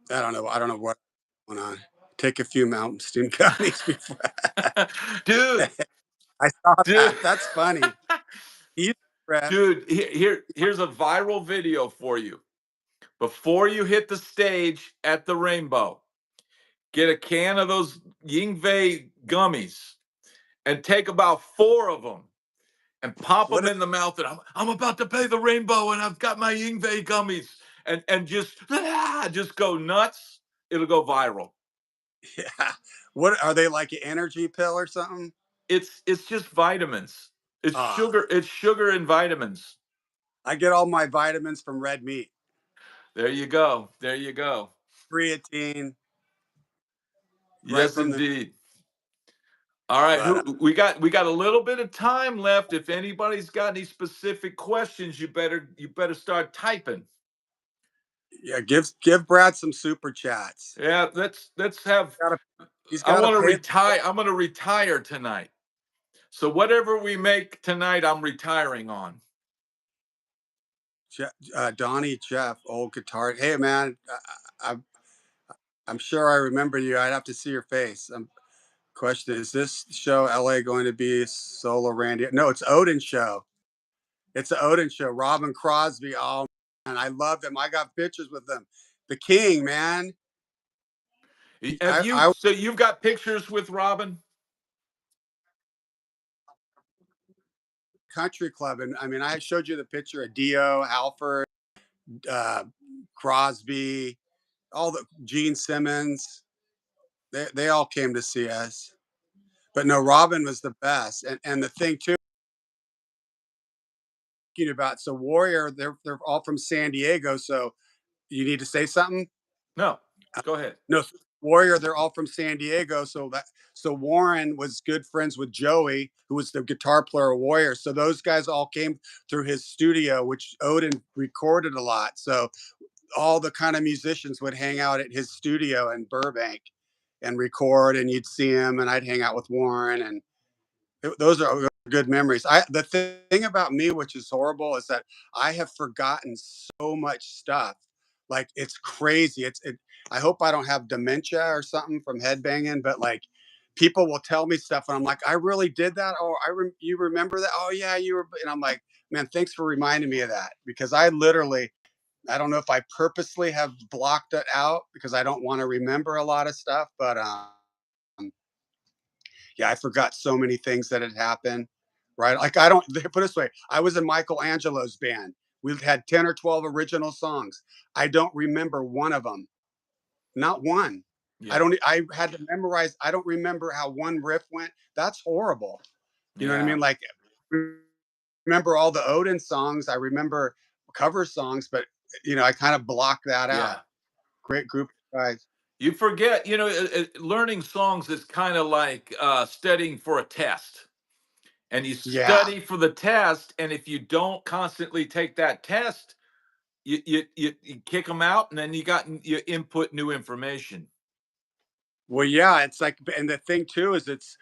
I don't know. I don't know what's going on. Take a few Mountain Steam gummies before. dude, I saw dude. that. That's funny. He's Brett. Dude, here's a viral video for you. Before you hit the stage at the Rainbow, get a can of those Yingwei gummies and take about 4 of them and pop What them is? in the mouth. And I'm about to pay the Rainbow, and I've got my Yingwei gummies, and just go nuts. It'll go viral. Yeah. What are they, like an energy pill or something? It's just vitamins. It's Ah, sugar. It's sugar and vitamins. I get all my vitamins from red meat, There you go. There you go. creatine, right Yes, from the. indeed. All right, But who we got a little bit of time left. If anybody's got any specific questions, you better start typing. yeah, give Brad some super chats. Yeah, let's have. Got to. He's I got to want to pay. retire. I'm going to retire tonight. So whatever we make tonight, I'm retiring on. Donnie Jeff, old guitar. Hey man, I'm sure I remember you. I'd have to see your face. Question: is this show LA going to be solo Randy? No, it's Odin show. It's the Odin show. Robin Crosby. Oh man, I love him. I got pictures with him. The King, man. Have you? I So you've got pictures with Robin? country club, and I mean, I showed you the picture of Dio, Halford, uh, Crosby, all the Gene Simmons. They all came to see us. But no, Robin was the best. And the thing too about so Warrior, they're all from San Diego. So you need to say something. No. Go ahead. No, Warrior, they're all from San Diego. So Warren was good friends with Joey, who was the guitar player of Warrior. So those guys all came through his studio, which Odin recorded a lot. So all the kind of musicians would hang out at his studio in Burbank and record, and you'd see him, and I'd hang out with Warren, and those are good memories. The thing about me, which is horrible, is that I have forgotten so much stuff. Like it's crazy. I hope I don't have dementia or something from headbanging, but like people will tell me stuff, and I'm like, I really did that. Oh, you remember that? Oh yeah, you were. And I'm like, man, thanks for reminding me of that because I don't know if I purposely have blocked it out because I don't want to remember a lot of stuff, but yeah, I forgot so many things that had happened. Right? Like I don't put it this way, I was in Michelangelo's band. We had 10 or 12 original songs. I don't remember one of them. Not one. Yeah. I had to memorize. I don't remember how one riff went. That's horrible. You know what I Yeah. mean? Like remember all the Odin songs. I remember cover songs, but I kind of blocked that out. Yeah. Great group of guys. You forget, learning songs is kind of like studying for a test. And you Yeah. study for the test, and if you don't constantly take that test, you kick them out, and then you input new information. Well, yeah, it's like, and the thing too is it's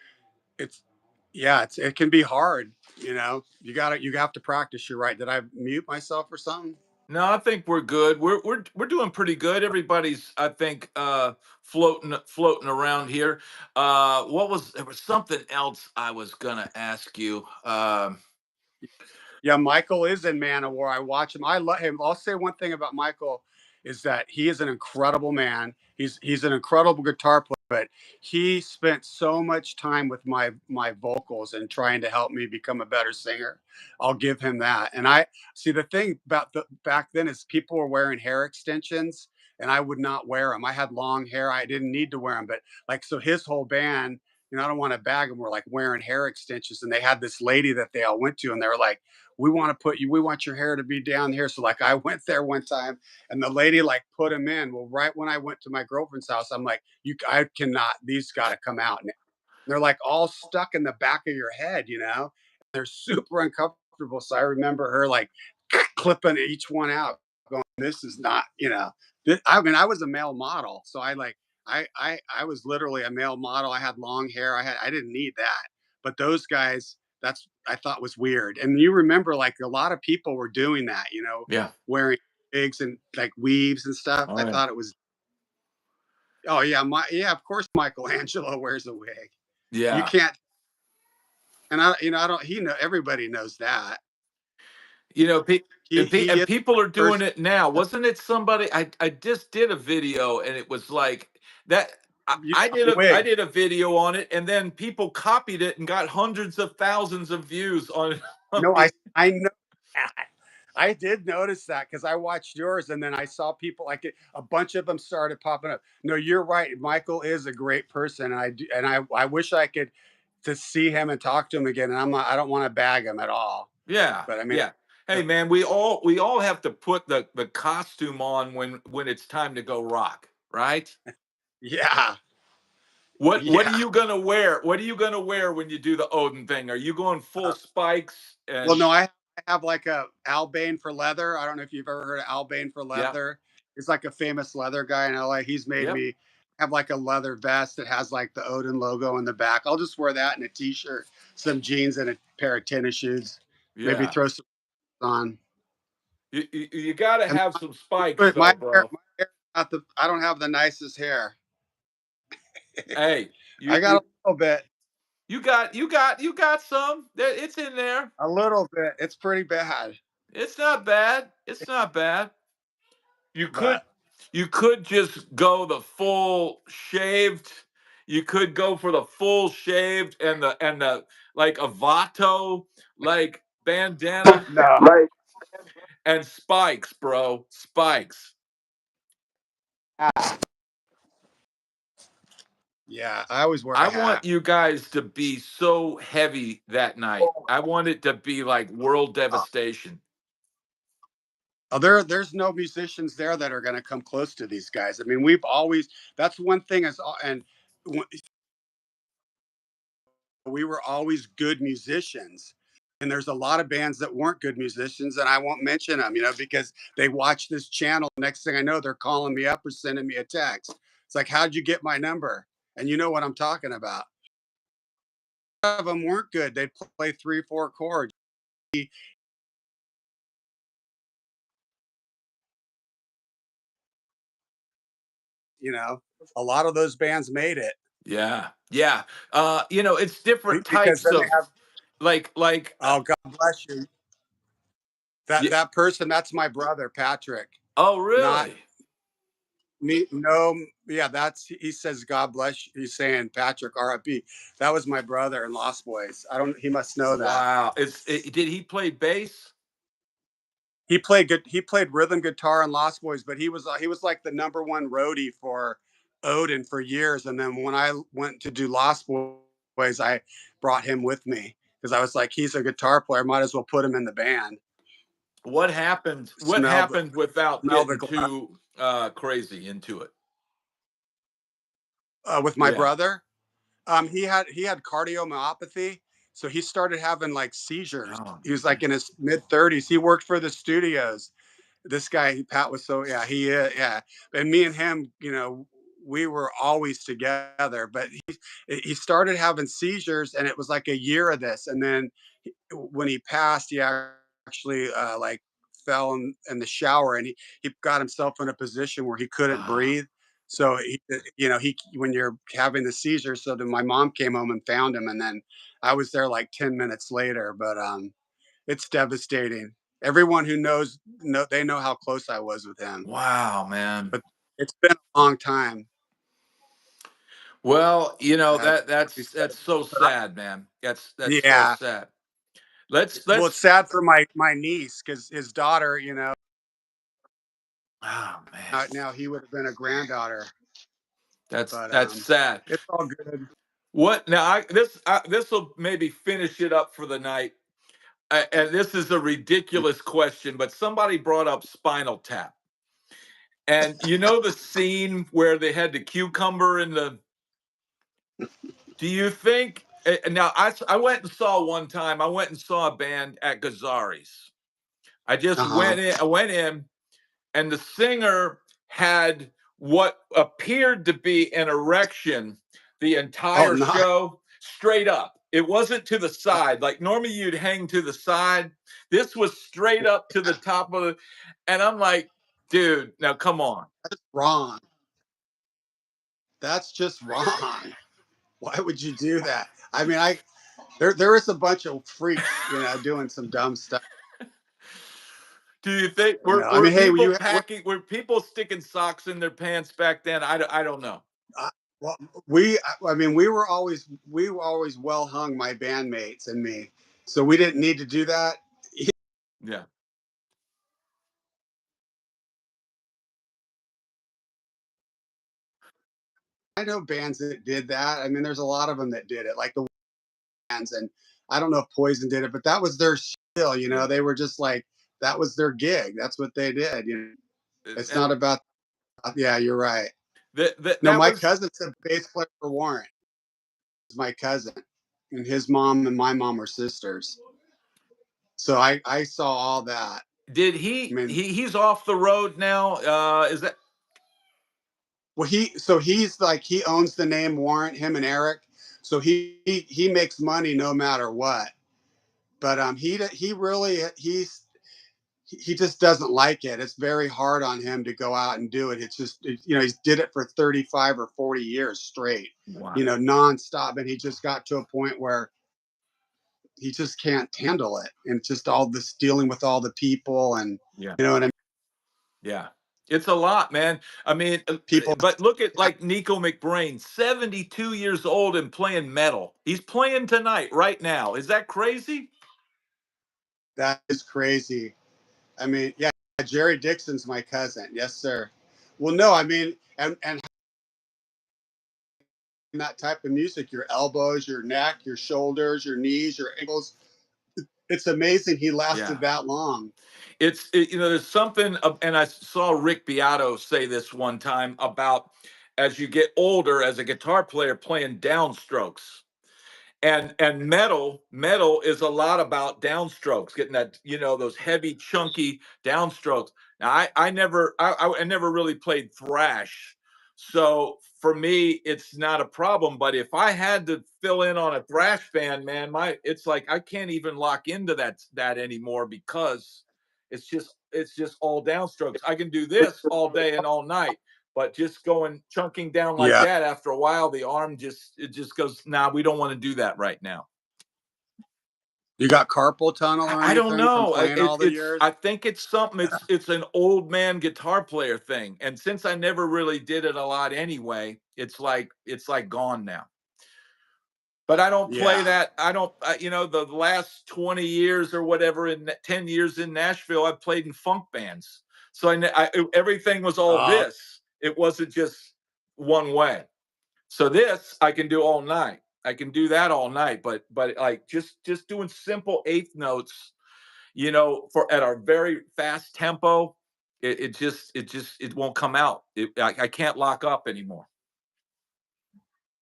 yeah, it can be hard. You have to practice. You're right. Did I mute myself or something? No, I think we're good. We're doing pretty good. Everybody's, I think, floating around here. There was something else I was gonna ask you. Yeah, Michael is in Manowar. I watch him. I love him. I'll say one thing about Michael is that he is an incredible man. He's an incredible guitar player, but he spent so much time with my vocals and trying to help me become a better singer. I'll give him that. And I see the thing about the back then is people were wearing hair extensions and I would not wear them. I had long hair. I didn't need to wear them, but like so his whole band, I don't want to bag them, were like wearing hair extensions and they had this lady that they all went to and they were like, we want your hair to be down here. So like I went there one time and the lady like put them in. Well, right when I went to my girlfriend's house, I'm like, I cannot, these got to come out. And they're like all stuck in the back of your head. They're super uncomfortable. So I remember her like clipping each one out, going, this is not, I mean, I was a male model. So I was literally a male model. I had long hair. I didn't need that. But those guys, that's I thought was weird. And you remember like a lot of people were doing that, Yeah. wearing wigs and like weaves and stuff. Oh I yeah. thought it was oh yeah, of course Michelangelo wears a wig. You Yeah. can't and I don't everybody knows that. You know, pe- He and is people are the doing person. it now. Wasn't it somebody? I just did a video, and it was like that. You I wig. did a video on it, and then people copied it and got hundreds of thousands of views on. No, I know that. I did notice that because I watched yours and then I saw people like it, a bunch of them started popping up. No, you're right. Michael is a great person, and I wish I could to see him and talk to him again. And I don't want to bag him at all, Yeah, but I mean, yeah. Hey, uh, man, we all have to put the costume on when it's time to go rock, right? yeah, What are yeah. you gonna wear? What are you gonna wear when you do the Odin thing? Are you going full Uh, spikes well, and no, I have like a Albane for leather. I don't know if you've ever heard of Albane for yeah, leather. He's like a famous leather guy in LA. He's made yep, me have like a leather vest that has like the Odin logo in the back. I'll just wear that and a t-shirt, some jeans, and a pair of tennis shoes. Maybe yeah. throw some on. You got to And have some spikes, my though, hair, bro. my hair, not the. I don't have the nicest hair. Hey, I got a little bit, you got some. It's in there. a little bit. It's pretty bad, It's not bad. It's not bad. You could but you could just go the full shaved. You could go for the full shaved and the like a vato like bandana no. and spikes, bro. Spikes. Ah, yeah, I always wear I a want hat. you guys to be so heavy that night. I want it to be like world Uh, devastation. there's no musicians there that are going to come close to these guys. I mean, we've always. That's one thing is, and we were always good musicians. And there's a lot of bands that weren't good musicians, and I won't mention them, because they watch this channel. Next thing I know, they're calling me up or sending me a text. It's like, how'd you get my number? And you know what I'm talking about. A lot of them weren't good. They'd play three, four chords. You know, a lot of those bands made it Yeah. Yeah. It's different because types then they of have. like Oh, God bless you. That yeah. that person, that's my brother, Patrick. Oh, Not really? me, no, yeah, that's he says God bless you. He's saying Patrick RIP. That was my brother in Lost Boys. I don't he must know that. Wow. Did he play bass? He played rhythm guitar in Lost Boys, but he was like the number one roadie for Odin for years. And then when I went to do Lost Boys, I brought him with me because I was like, he's a guitar player, might as well put him in the band. What happened? What Smell the happened without smell the getting glass too crazy into it? with my Yeah. brother. He had cardiomyopathy, so he started having like seizures. Oh He was like man. in his mid 30s. He worked for the studios. This guy Pat was so yeah yeah, and me and him, we were always together. But he started having seizures, and it was like a year of this, and then when he passed, he actually like fell in the shower, and he got himself in a position where he couldn't Ah, breathe. So he when you're having the seizure, so then my mom came home and found him, and then I was there like 10 minutes later. But it's devastating. Everyone who knows they know how close I was with him. wow, man. But it's been a long time. Well, That's that's so but I, sad, man. That's so yeah. sad. Well, it's Let's sad for my niece because his daughter, oh man. now he would have been a granddaughter. But That's sad. it's all good. What now? This will maybe finish it up for the night. And this is a ridiculous question, but somebody brought up Spinal Tap, and you know the scene where they had the cucumber in the. Do you think? Now I went and saw one time. I went and saw a band at Gazzari's. I just Uh huh. went in. I went in, and the singer had what appeared to be an erection the Oh, entire not show, straight up. It wasn't to the side. Like normally you'd hang to the side. This was straight up to the top of the, and I'm like, dude, now come on. wrong. That's just wrong. Why would you do that? I mean, there is a bunch of freaks, doing some dumb stuff. Do you think I were mean, hey, people packing, were people sticking socks in their pants back then? I don't know. uh, well, I mean, we were always well hung, my bandmates and me, so we didn't need to do that. Yeah. I know bands that did that. I mean, there's a lot of them that did it, like the bands, and I don't know if Poison did it, but that was their skill. Yeah. They were just like that was their gig. That's what they did. It's And not about. Yeah, you're right. No, that my was cousin's a bass player for Warrant. It's my cousin, and his mom and my mom were sisters. So I saw all that. did I mean, he's off the road now? Is that well, he's like he owns the name Warrant. Him and Eric. So he makes money no matter what. But he really he just doesn't like it. It's very hard on him to go out and do it. It's just, he's did it for 35 or 40 years straight, Wow. nonstop. And he just got to a point where he just can't handle it. And it's just all this dealing with all the people and, Yeah. what I mean? Yeah. It's a lot, man. I mean, People, but look at like Nico McBrain, 72 years old and playing metal. He's playing tonight, right now. Is that crazy? that is crazy. I mean, yeah, Jerry Dixon's my cousin. Yes, sir. Well, no, I mean, and that type of music, your elbows, your neck, your shoulders, your knees, your ankles. It's amazing he lasted Yeah. that long. There's something, and I saw Rick Beato say this one time about as you get older as a guitar player playing downstrokes. And metal is a lot about downstrokes, getting that, those heavy chunky downstrokes. Now I never really played thrash, so for me it's not a problem. But if I had to fill in on a thrash band, man, my it's like I can't even lock into that anymore, because it's just all downstrokes. I can do this all day and all night, but just going chunking down like Yeah. that, after a while, the arm just goes, nah, we don't want to do that right now. You got carpal tunnel or I don't anything from know. playing all the years? I think it's something. It's an old man guitar player thing, and since I never really did it a lot anyway, it's like gone now. But I don't play Yeah. that. I don't. The last 20 years or whatever, in 10 years in Nashville, I've played in funk bands, so everything was all Oh, this. It wasn't just one way. So this I can do all night. I can do that all night, but like just doing simple eighth notes, for at our very fast tempo, it won't come out. I can't lock up anymore.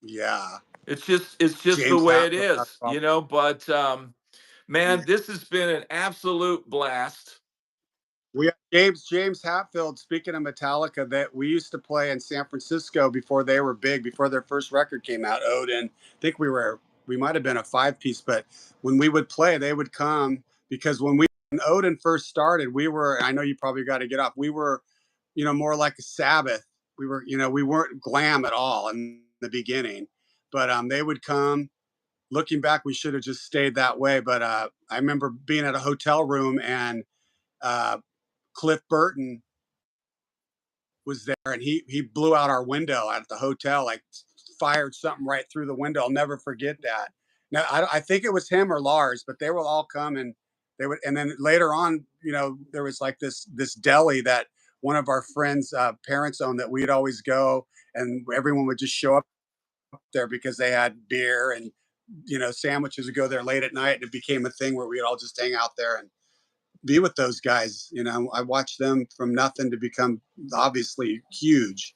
yeah. It's just the James way it Hatfield. is, But man, this has been an absolute blast. We James Hatfield. Speaking of Metallica, that we used to play in San Francisco before they were big, before their first record came out. Odin. I think we might have been a 5 piece, but when we would play, they would come because when Odin first started, we were. I know you probably got to get off. We were, more like a Sabbath. We weren't glam at all in the beginning, but they would come. Looking back, we should have just stayed that way. But I remember being at a hotel room and uh, Cliff Burton was there, and he blew out our window at the hotel, like fired something right through the window. I'll never forget that. Now I think it was him or Lars, but they would all come and they would. And then later on, there was like this deli that one of our friends' parents owned that we'd always go, and everyone would just show up there because they had beer and sandwiches. Would go there late at night, and it became a thing where we'd all just hang out there and be with those guys. I watched them from nothing to become obviously huge.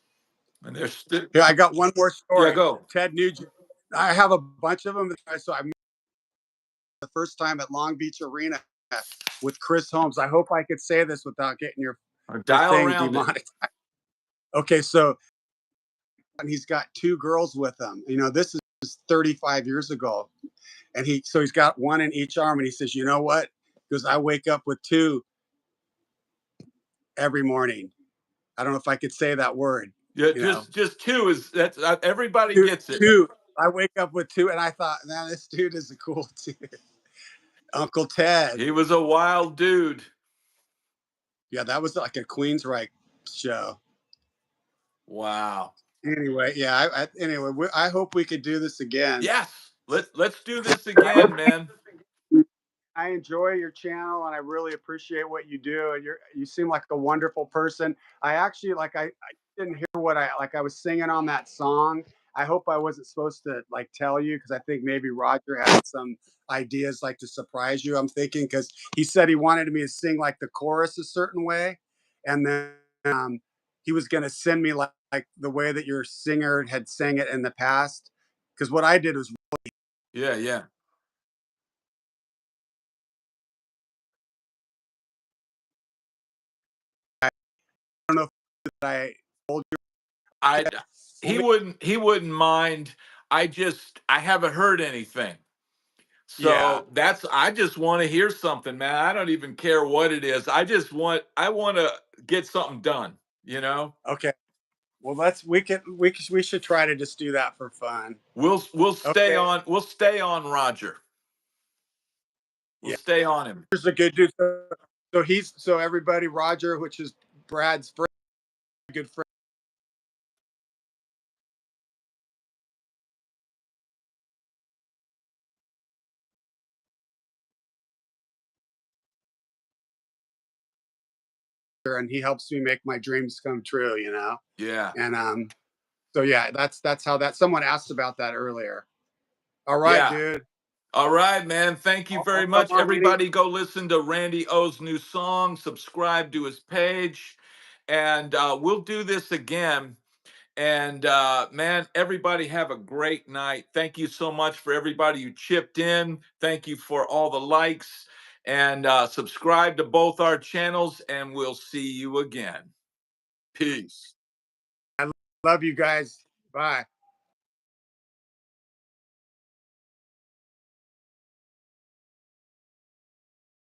And they're still. Yeah, I got one more Yeah, story. go. Ted Nugent. I have a bunch of them. So I met the first time at Long Beach Arena with Chris Holmes. I hope I could say this without getting Or your dial thing around it. demonetized. Okay, so and he's got two girls with him. This is 35 years ago, and he's got one in each arm, and he says, "You know what?" Because I wake up with two every morning. I don't know if I could say that word. Yeah, You know, just two is that's everybody two, gets it. two. I wake up with two, and I thought, man, this dude is a cool dude. Uncle Ted. He was a wild dude. Yeah, that was like a Queensryche show. Wow. Anyway, yeah. I hope we could do this again. Yes. Let's do this again, man. I enjoy your channel and I really appreciate what you do. And you seem like a wonderful person. I actually I didn't hear what I was singing on that song. I hope I wasn't supposed to tell you because I think maybe Roger had some ideas to surprise you. I'm thinking because he said he wanted me to sing the chorus a certain way, and then he was going to send me like the way that your singer had sang it in the past. Because what I did was Yeah, yeah. I don't know if I told you I he only wouldn't he wouldn't mind. I haven't heard anything. Yeah. So that's I just want to hear something, man. I don't even care what it is. I want to get something done, you know? Okay. Well, we should try to just do that for fun. Okay. We'll stay on Roger. We'll Yeah. stay on him. Here's a good dude. So everybody, Roger, which is Brad's friend, good friend, and he helps me make my dreams come true. Yeah. And so yeah, that's how that. Someone asked about that earlier. All right, Yeah. dude. All right, man. Thank you I'll very come much. on any. Everybody go listen to Randy O's new song, subscribe to his page, and we'll do this again. And man, everybody have a great night. Thank you so much for everybody who chipped in. Thank you for all the likes. And subscribe to both our channels, and we'll see you again. Peace. I love you guys. Bye.